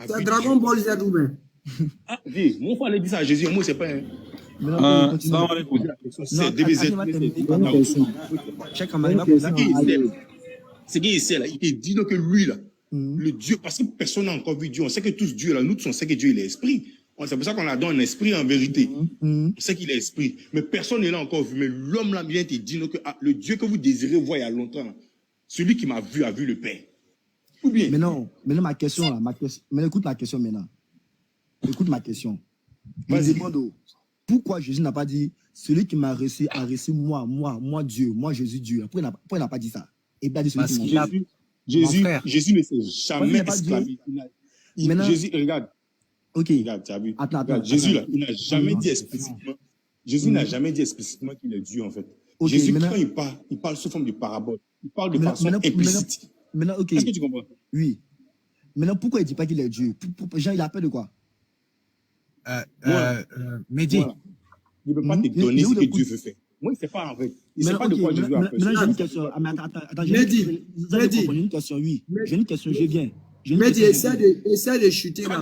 C'est Dragon Ball Z ou bien? Ah, dis, mon frère allait dire ça à Jésus, moi, c'est pas un. C'est qu'il sait là, il te dit donc que lui là, le Dieu, parce que personne n'a encore vu Dieu. On sait que tous Dieu là, nous on sait que Dieu il est esprit. C'est pour ça qu'on a donné un esprit en vérité. On sait qu'il est esprit, mais personne ne l'a encore vu. Mais l'homme là vient te dire que le Dieu que vous désirez voir il y a longtemps, là, celui qui m'a vu a vu le Père. Ou bien. Mais non, ma question là, mais écoute ma question maintenant. Écoute ma question. Je demande pourquoi Jésus n'a pas dit celui qui m'a reçu a reçu moi Dieu, moi Jésus Dieu. Pourquoi il n'a pas dit ça? Et bien, Jésus ne s'est jamais esclavé. Jésus, regarde. Ok. Regarde, tu as vu. Attends, Jésus là, il n'a jamais dit explicitement. Jésus n'a jamais dit explicitement qu'il est Dieu en fait. Okay, Jésus quand il parle sous forme de parabole. Il parle de façon implicite. Maintenant, ok. Est-ce que tu comprends? Oui. Maintenant, pourquoi il ne dit pas qu'il est Dieu? Jean, il a peur de quoi? Mehdi. Voilà. Il ne peut pas te donner ce que Dieu veut faire. Moi, il ne sait pas en fait. Il ne sait pas de quoi Dieu veut faire. Maintenant, j'ai une question. Attends, j'ai une question, oui. J'ai une question, je viens. Mehdi, essaie de chuter là.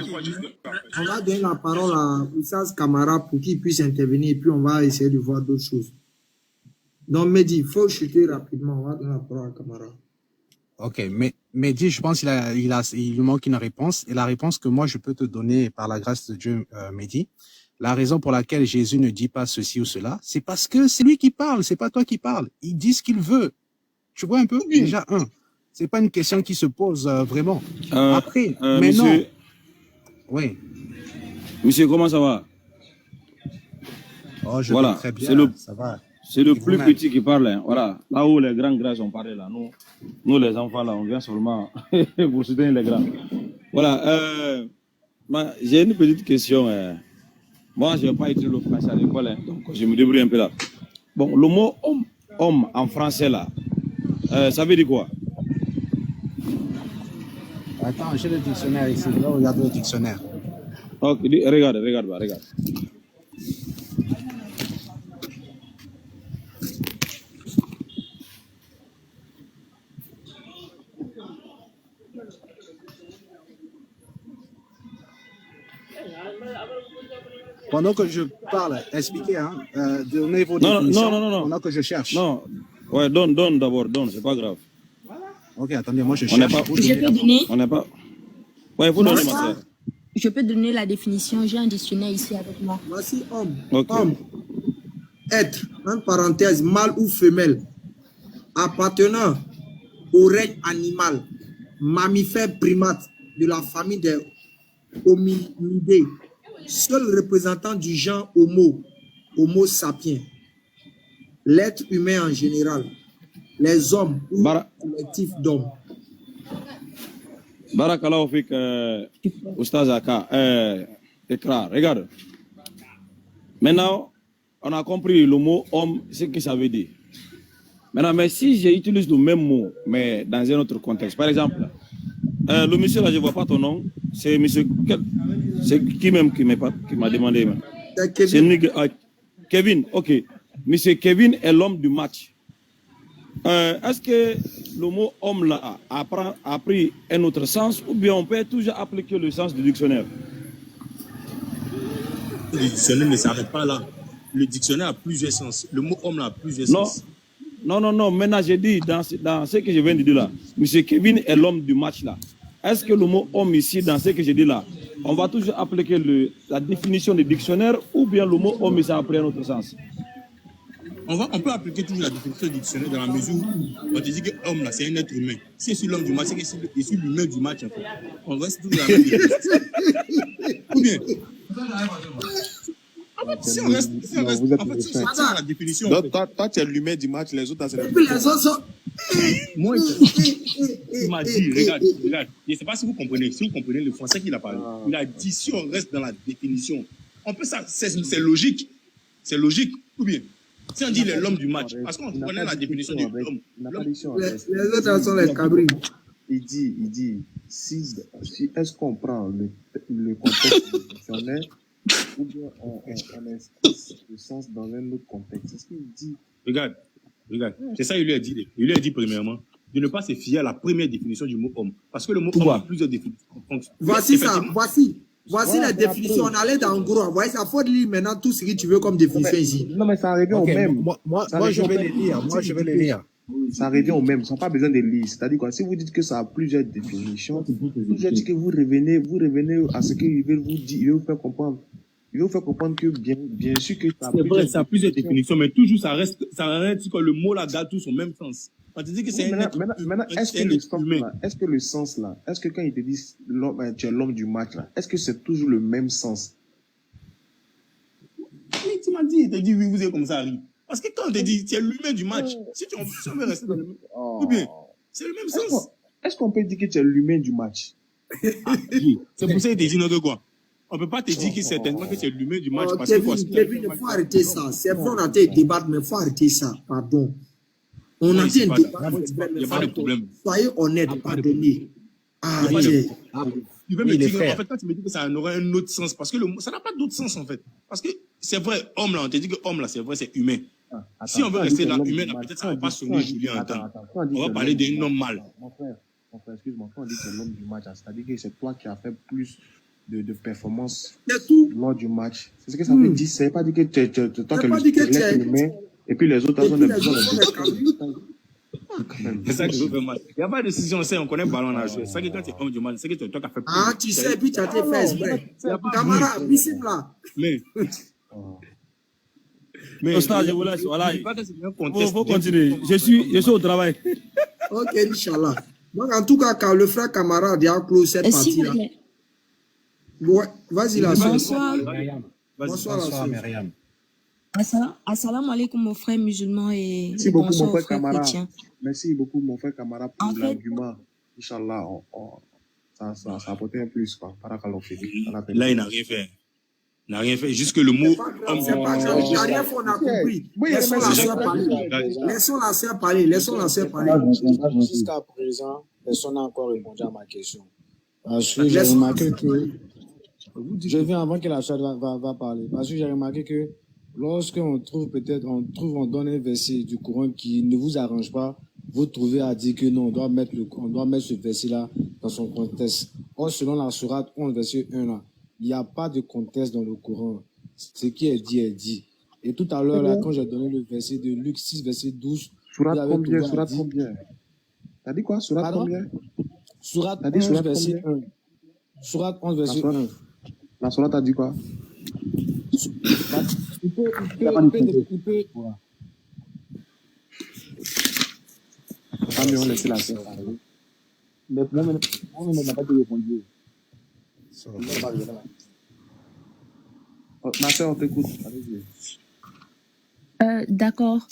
On va donner la parole à Oussas Kamara pour qu'il puisse intervenir et puis on va essayer de voir d'autres choses. Donc, Mehdi, il faut chuter rapidement. On va donner la parole à Kamara. Ok, mais Mehdi, je pense qu'il lui manque une réponse. Et la réponse que moi, je peux te donner par la grâce de Dieu, Mehdi, la raison pour laquelle Jésus ne dit pas ceci ou cela, c'est parce que c'est lui qui parle, c'est pas toi qui parles. Il dit ce qu'il veut. Tu vois un peu? Déjà, c'est pas une question qui se pose vraiment. Après, maintenant... Monsieur... Oui. Monsieur, comment ça va? Oh, je vais très bien, ça va. C'est le plus petit qui parle. Hein. Voilà. Là où les grands grâces ont parlé, là. Nous, les enfants, là, on vient seulement pour soutenir les grands. Voilà. J'ai une petite question. Moi, je n'ai pas étudié le français à l'école, hein, donc je me débrouille un peu là. Bon, le mot homme en français, là, ça veut dire quoi? Attends, j'ai le dictionnaire ici. Là, regarde le dictionnaire. Ok, regarde. Pendant que je parle, expliquez, hein, donnez vos définitions. Non. Pendant que je cherche. Non, ouais, donne d'abord, c'est pas grave. Ok, attendez, moi je cherche. Je peux donner. On n'est pas. Ouais, vous donnez, ma soeur. Je peux donner la définition. J'ai un dictionnaire ici avec moi. Voici homme. Okay. Homme. Être, en parenthèse, mâle ou femelle, appartenant au règne animal, mammifère primate de la famille des hominidés, seul représentant du genre Homo sapiens. l'être humain en général, les hommes ou le collectif d'hommes. Barakallahu fik, Oustaz Aka, Ekra, regarde. Maintenant, on a compris le mot homme, ce que ça veut dire. Maintenant, mais si j'utilise le même mot, mais dans un autre contexte, par exemple, le monsieur là, je ne vois pas ton nom, c'est monsieur, c'est qui même qui m'a demandé? C'est Kevin, ok. Monsieur Kevin est l'homme du match. Est-ce que le mot homme là a pris un autre sens ou bien on peut toujours appliquer le sens du dictionnaire? Le dictionnaire ne s'arrête pas là. Le dictionnaire a plusieurs sens. Le mot homme là a plusieurs sens. Non. Maintenant, j'ai dit, dans ce que je viens de dire là, monsieur Kevin est l'homme du match là. Est-ce que le mot homme ici, dans ce que j'ai dit là, on va toujours appliquer la définition du dictionnaire ou bien le mot homme ici a pris un autre sens? On peut appliquer toujours la définition du dictionnaire dans la mesure où on te dit que homme là, c'est un être humain. Si c'est l'homme du match, c'est que c'est l'humain du match en fait. On reste toujours dans la même définition. Ou bien. En fait, si on reste dans la définition. Donc, toi, tu es l'humain du match, les autres, c'est Et puis les autres sont... Moi, il m'a dit, regarde, je ne sais pas si vous comprenez le français qu'il a parlé. Il a dit, si on reste dans la définition, on peut ça, c'est logique. C'est logique, ou bien. Si on dit l'homme du match, parce qu'on connaît la définition de l'homme. Les autres sont les cabris. Il dit, si est-ce qu'on prend le contexte du dictionnaire ou bien on inscrit le sens dans un autre contexte? C'est ce qu'il dit. Regarde, c'est ça qu'il lui a dit. Il lui a dit premièrement de ne pas se fier à la première définition du mot homme. Parce que le mot homme a plusieurs définitions. Voici ça, voici la définition. On allait dans gros. Voici ça, faut lire maintenant tout ce que tu veux comme définition ici. Non, mais ça revient au même. Moi, je vais les lire. Ça revient au même. Ça n'a pas besoin de lire. C'est-à-dire quoi, si vous dites que ça a plusieurs définitions, je dis que vous revenez à ce qu'il veut vous dire, il veut vous faire comprendre. Il veut vous faire comprendre que bien sûr que c'est vrai, ça a plusieurs définitions, mais toujours ça reste que le mot là garde tout son même sens. On te dit que c'est maintenant, est-ce que le sens là, est-ce que quand il te dit tu es l'homme du match là, est-ce que c'est toujours le même sens? Oui, tu m'as dit, il t'a dit oui, vous êtes comme ça, oui. Parce que quand on te dit tu es l'humain du match, si on veut rester dans le même, ou bien c'est le même sens. Est-ce qu'on peut dire que tu es l'humain du match? C'est pour ça qu'il te dit non que quoi? On ne peut pas te dire que certainement que c'est l'humain du match. Parce Kevin, il faut arrêter ça. C'est vrai, on a été débattre, mais il faut arrêter ça. Pardon. On a été débattre. Il n'y a pas de problème. Soyez honnête, pardonnez. Tu veux me dire, en fait, quand tu me dis que ça aurait un autre sens, parce que ça n'a pas d'autre sens, en fait. Parce que c'est vrai, homme là, on te dit que homme là, c'est vrai, c'est humain. Si on veut rester là, humain là, peut-être ça ne va pas sonner Julien en temps. On va parler d'un homme mâle. Mon frère, excuse-moi, quand on dit que c'est l'homme du match, c'est-à-dire que c'est toi qui as fait plus de performance lors du match. C'est ce que ça veut dire. C'est pas dit que tu es toi qui es l'humain et puis les autres ont besoin de. C'est ça que je veux faire mal. Il n'y a pas de décision, on connaît le ballon à jouer. C'est ça que quand tu es homme du match, c'est que toi qui as fait. Ah, tu sais, puis tu as été fait exprès. Camarade, ici là. Mais Ostad, je vous laisse. Voilà. Il faut continuer. Je suis au travail. Ok, Inch'Allah. Donc, en tout cas, quand le frère camarade a close cette partie-là. Ouais, vas-y, la soeur. Bonsoir, Myriam. Assalamu alaikum, mon frère musulman et merci beaucoup, bonsoir, mon frère camarade. chrétien. Merci beaucoup, mon frère camarade, pour l'argument. Inch'Allah, ça a apporté un plus, quoi. Là, il n'a rien fait. Il n'a rien fait. Juste que le mot homme. C'est pas grave. Il n'a rien fait, on a compris. Laissons la soeur parler. Laissons la soeur parler. Jusqu'à présent, personne n'a encore répondu à ma question. Parce que j'ai remarqué que. Je viens avant que la soeur va parler. Parce que j'ai remarqué que lorsqu'on trouve on donne un verset du Coran qui ne vous arrange pas, vous trouvez à dire que non, on doit mettre ce verset-là dans son contexte. Or, selon la sourate 11, verset 1 là, il n'y a pas de contexte dans le Coran. Ce qui est dit est dit. Et tout à l'heure, là, quand j'ai donné le verset de Luc 6, verset 12, sourate combien? T'as dit quoi? Sourate combien? Sourate 11, verset 1. Sourate 11, verset 1. La sourate a dit quoi? Il peut. Ah, mais on laisse la soeur parler. Mais on n'a pas répondu. Ma soeur, on t'écoute. Allez-y. D'accord.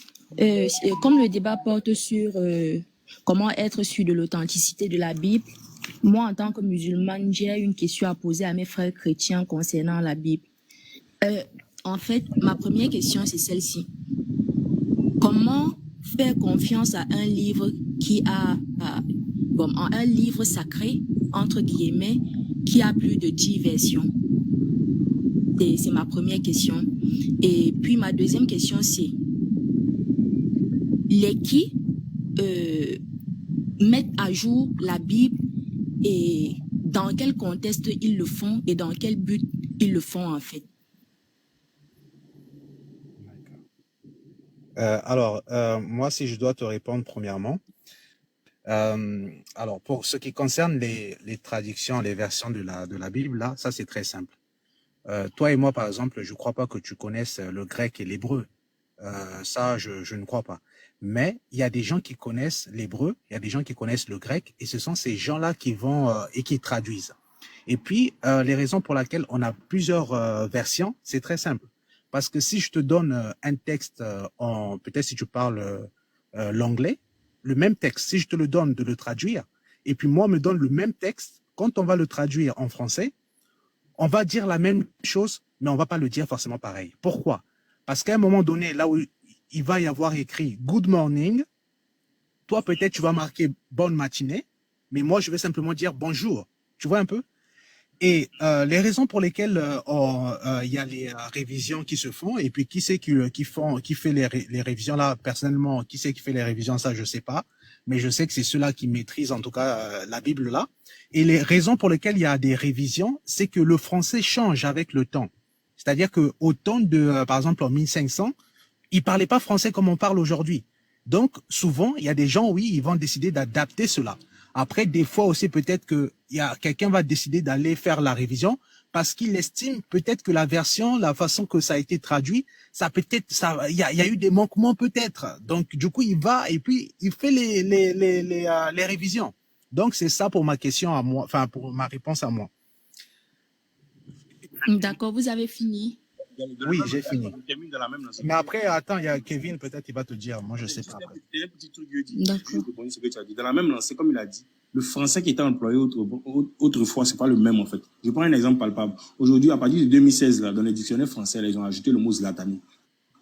Comme le débat porte sur comment être sûr de l'authenticité de la Bible, moi, en tant que musulmane, j'ai une question à poser à mes frères chrétiens concernant la Bible. En fait, ma première question, c'est celle-ci. Comment faire confiance à un livre qui a, un livre sacré, entre guillemets, qui a plus de 10 versions? C'est ma première question. Et puis, ma deuxième question, c'est les qui mettent à jour la Bible et dans quel contexte ils le font et dans quel but ils le font en fait. Moi, si je dois te répondre premièrement, alors pour ce qui concerne les traductions, les versions de la Bible, là, ça c'est très simple. Toi et moi, par exemple, je ne crois pas que tu connaisses le grec et l'hébreu. Ça, je ne crois pas. Mais il y a des gens qui connaissent l'hébreu, il y a des gens qui connaissent le grec, et ce sont ces gens-là qui vont et qui traduisent. Et puis, les raisons pour lesquelles on a plusieurs versions, c'est très simple. Parce que si je te donne un texte peut-être si tu parles l'anglais, le même texte, si je te le donne de le traduire, et puis moi, on me donne le même texte, quand on va le traduire en français, on va dire la même chose, mais on va pas le dire forcément pareil. Pourquoi? Parce qu'à un moment donné, là où il va y avoir écrit « Good morning », toi, peut-être, tu vas marquer « Bonne matinée », mais moi, je vais simplement dire « Bonjour ». Tu vois un peu? Et les raisons pour lesquelles il y a les révisions qui se font, et puis qui c'est qui fait les révisions là, personnellement, qui c'est qui fait les révisions, ça, je sais pas. Mais je sais que c'est ceux-là qui maîtrisent, en tout cas, la Bible là. Et les raisons pour lesquelles il y a des révisions, c'est que le français change avec le temps. C'est-à-dire que au temps de, par exemple, en 1500, ils parlaient pas français comme on parle aujourd'hui. Donc, souvent, il y a des gens, oui, ils vont décider d'adapter cela. Après, des fois aussi, peut-être que quelqu'un va décider d'aller faire la révision parce qu'il estime peut-être que la version, la façon que ça a été traduit, il y a eu des manquements peut-être. Donc, du coup, il va et puis il fait les révisions. Donc, c'est ça pour ma question à moi, enfin, pour ma réponse à moi. D'accord, vous avez fini? Oui, j'ai fini. Mais après, attends, il y a Kevin, peut-être il va te dire. Moi, je sais pas. Il y a un petit truc, ce que tu as dit. Dans la même lancée, comme il a dit, le français qui était employé autrefois, c'est pas le même, en fait. Je prends un exemple palpable. Aujourd'hui, à partir de 2016, là, dans les dictionnaires français, là, ils ont ajouté le mot Zlatané.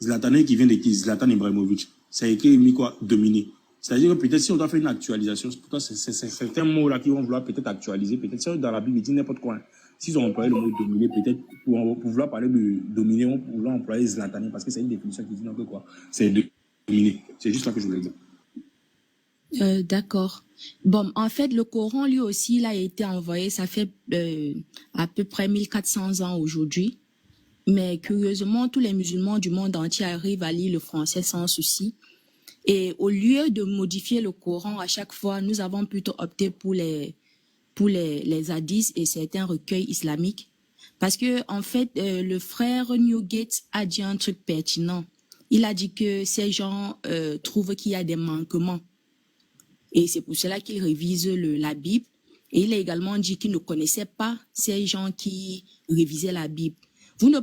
Zlatané qui vient de qui? Zlatan Ibrahimovic. Ça a écrit quoi? Dominer. C'est-à-dire que peut-être si on doit faire une actualisation, pourtant c'est certains mots-là qui vont vouloir peut-être actualiser. Peut-être si dans la Bible, ils disent n'importe quoi. S'ils ont employé le mot dominer, peut-être pour vouloir parler de dominer, on va employer Zlatané parce que c'est une définition qui dit non que quoi. C'est dominer. C'est juste ça que je voulais dire. D'accord. Bon, en fait, le Coran, lui aussi, il a été envoyé, ça fait à peu près 1400 ans aujourd'hui. Mais curieusement, tous les musulmans du monde entier arrivent à lire le français sans souci. Et au lieu de modifier le Coran à chaque fois, nous avons plutôt opté pour les hadiths et certains recueils islamiques. Parce que, en fait, le frère Newgate a dit un truc pertinent. Il a dit que ces gens trouvent qu'il y a des manquements. Et c'est pour cela qu'il révise la Bible. Et il a également dit qu'il ne connaissait pas ces gens qui révisaient la Bible. Vous ne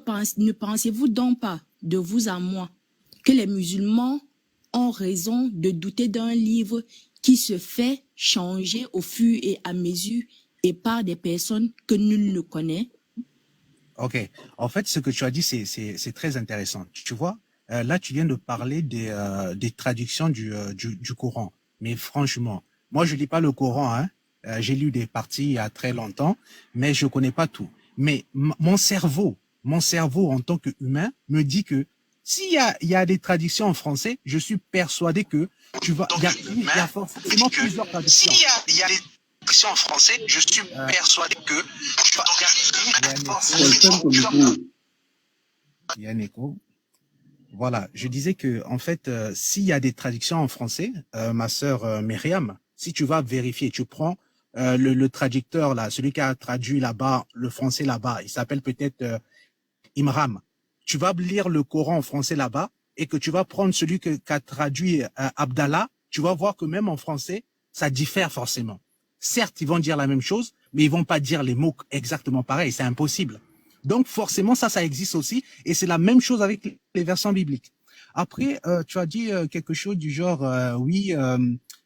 pensez-vous donc pas, de vous à moi, que les musulmans ont raison de douter d'un livre qui se fait changer au fur et à mesure et par des personnes que nul ne connaît? Ok. En fait, ce que tu as dit, c'est très intéressant. Tu vois, là, tu viens de parler des traductions du Coran. Mais franchement, moi, je lis pas le Coran, hein. J'ai lu des parties il y a très longtemps, mais je connais pas tout. Mais mon cerveau en tant qu'humain me dit que s'il y a des traductions en français, je suis persuadé que il y a forcément plusieurs traductions. S'il y a des traductions en français, je suis persuadé que il y a un écho. Voilà, je disais que en fait, s'il y a des traductions en français, ma sœur Myriam, si tu vas vérifier, tu prends le traducteur là, celui qui a traduit là-bas, le français là-bas, il s'appelle peut-être Imram. Tu vas lire le Coran en français là-bas et que tu vas prendre celui qu'a traduit Abdallah, tu vas voir que même en français, ça diffère forcément. Certes, ils vont dire la même chose, mais ils vont pas dire les mots exactement pareils, c'est impossible. Donc forcément, ça existe aussi et c'est la même chose avec les versants bibliques. Après, tu as dit quelque chose du genre, oui,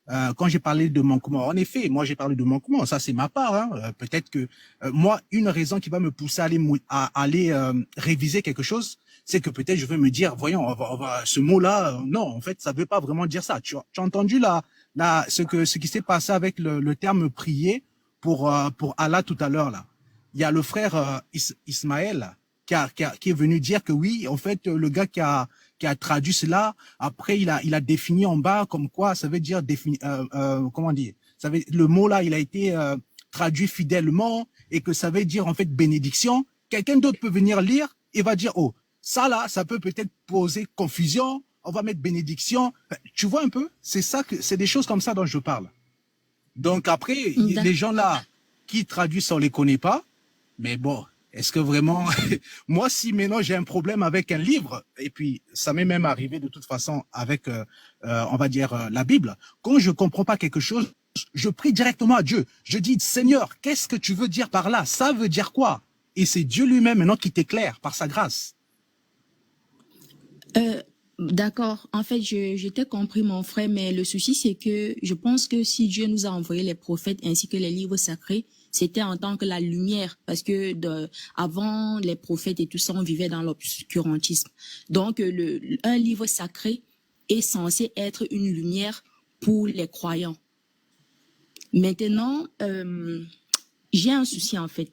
quand j'ai parlé de manquement. En effet, moi, j'ai parlé de manquement. Ça, c'est ma part. Hein. Peut-être que moi, une raison qui va me pousser à aller réviser quelque chose, c'est que peut-être je vais me dire, voyons, ce mot-là, non, en fait, ça veut pas vraiment dire ça. Tu as entendu ce qui s'est passé avec le terme prier pour Allah tout à l'heure là. Il y a le frère Ismaël qui est venu dire que oui, en fait, le gars qui a traduit cela, après il a défini en bas comme quoi ça veut dire comment dire, le mot là, il a été traduit fidèlement et que ça veut dire en fait bénédiction. Quelqu'un d'autre peut venir lire et va dire oh, ça là, ça peut peut-être poser confusion, on va mettre bénédiction. Tu vois un peu, c'est des choses comme ça dont je parle. Donc après, les gens là qui traduisent, on les connaît pas, mais bon, est-ce que vraiment, moi si maintenant j'ai un problème avec un livre, et puis ça m'est même arrivé de toute façon avec, on va dire, la Bible, quand je comprends pas quelque chose, je prie directement à Dieu. Je dis, Seigneur, qu'est-ce que tu veux dire par là? Ça veut dire quoi? Et c'est Dieu lui-même maintenant qui t'éclaire par sa grâce. D'accord. En fait, je t'ai compris, mon frère, mais le souci, c'est que je pense que si Dieu nous a envoyé les prophètes ainsi que les livres sacrés, c'était en tant que la lumière, parce que avant les prophètes et tout ça, on vivait dans l'obscurantisme. Donc, un livre sacré est censé être une lumière pour les croyants. Maintenant, j'ai un souci, en fait.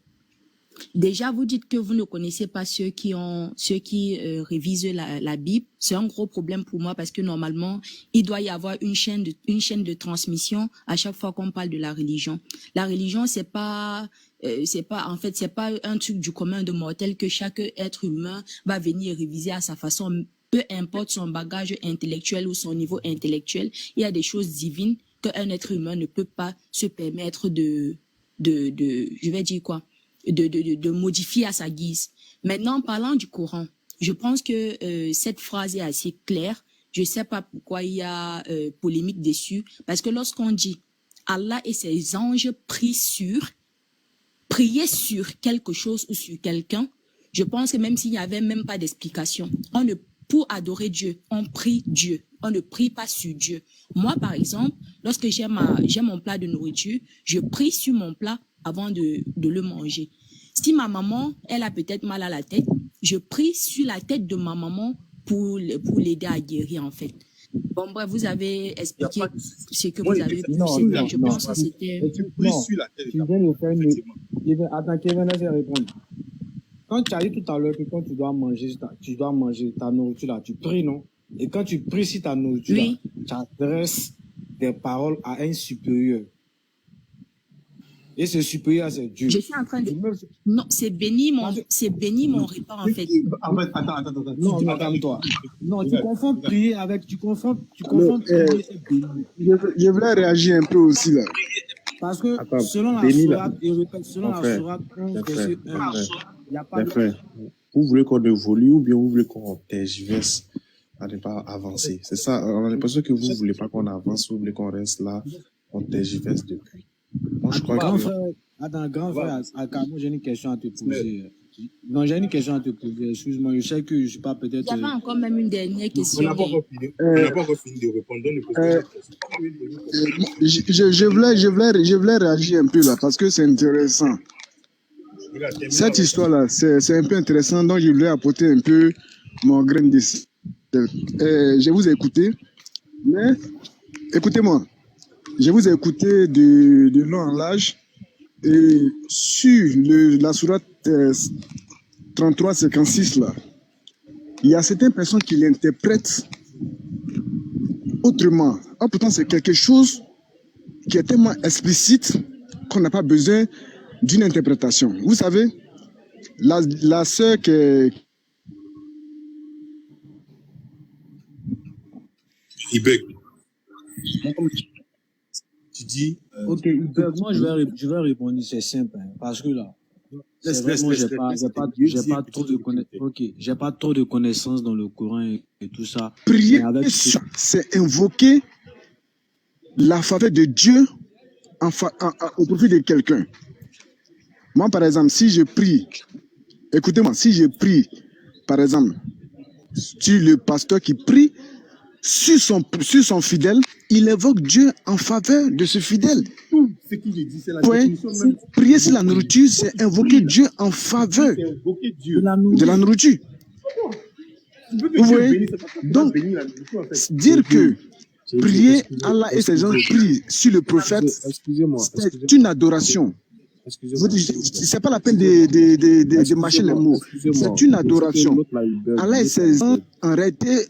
Déjà, vous dites que vous ne connaissez pas ceux qui révisent la Bible. C'est un gros problème pour moi parce que normalement, il doit y avoir une chaîne de transmission à chaque fois qu'on parle de la religion. La religion, c'est pas un truc du commun de mortel que chaque être humain va venir réviser à sa façon. Peu importe son bagage intellectuel ou son niveau intellectuel, il y a des choses divines qu'un être humain ne peut pas se permettre de modifier à sa guise. Maintenant, parlant du Coran, je pense que cette phrase est assez claire. Je sais pas pourquoi il y a polémique dessus, parce que lorsqu'on dit Allah et ses anges prier sur quelque chose ou sur quelqu'un, je pense que même s'il n'y avait même pas d'explication, pour adorer Dieu, on prie Dieu. On ne prie pas sur Dieu. Moi, par exemple, lorsque j'ai mon plat de nourriture, je prie sur mon plat avant de le manger. Si ma maman, elle a peut-être mal à la tête, je prie sur la tête de ma maman pour l'aider à guérir, en fait. Bon, bref, vous avez expliqué ce que vous avez pu. Je pense que c'était... Tu pries sur la tête. Tu viens de faire une... Attends, Kevin, laisse répondre. Quand tu as dit tout à l'heure que quand tu dois manger ta nourriture là, tu pries, non? Et quand tu pries sur ta nourriture là, tu adresses des paroles à un supérieur. Et ce supérieur, c'est Dieu. Je suis en train de... Non, c'est béni mon repas, en fait. En fait, attends. Non, attends-toi. Non, tu confonds prier avec... Tu confonds prier et béni. Je voulais réagir un peu aussi, là. Parce que selon la sourate, il répète, selon la sourate 11, verset 1, il n'y a pas de... Vous voulez qu'on évolue ou bien vous voulez qu'on tergiverse à ne pas avancer? C'est ça, on a l'impression que vous ne voulez pas qu'on avance, vous voulez qu'on reste là, on tergiverse depuis. Moi, je crois grand frère, Akamo, j'ai une question à te poser. Non, j'ai une question à te poser. Excuse-moi, je sais que je ne suis pas peut-être... Il y avait encore même une dernière question. On n'a pas encore fini de répondre. Je voulais réagir un peu là, parce que c'est intéressant. Cette histoire-là, c'est un peu intéressant, donc je voulais apporter un peu mon grain de... je vous ai écouté, mais écoutez-moi. Je vous ai écouté de long en large et sur la sourate 33-56 là, il y a certaines personnes qui l'interprètent autrement. Ah, pourtant, c'est quelque chose qui est tellement explicite qu'on n'a pas besoin d'une interprétation. Vous savez, la sœur qui... Il bug. Tu dis... Ok, moi je vais répondre, c'est simple, hein, parce que là, j'ai pas trop de connaissances dans le Coran et tout ça. Prier, c'est invoquer la faveur de Dieu au profit de quelqu'un. Moi, par exemple, si je prie, écoutez-moi, si je prie, par exemple, sur le pasteur qui prie sur son fidèle, il évoque Dieu en faveur de ce fidèle. Ce qu'il dit, c'est la Ouais. définition même. Prier sur la nourriture, c'est invoquer Dieu en faveur C'est invoquer Dieu. de la nourriture. Tu veux que Vous Dieu voyez? bénisse, c'est pas que Dieu Donc, bénit la nourriture, en fait. dire que prier Allah et ses gens prient sur le prophète, c'est une adoration. C'est pas la peine de mâcher les mots. C'est une adoration. Allah et ses gens, en réalité,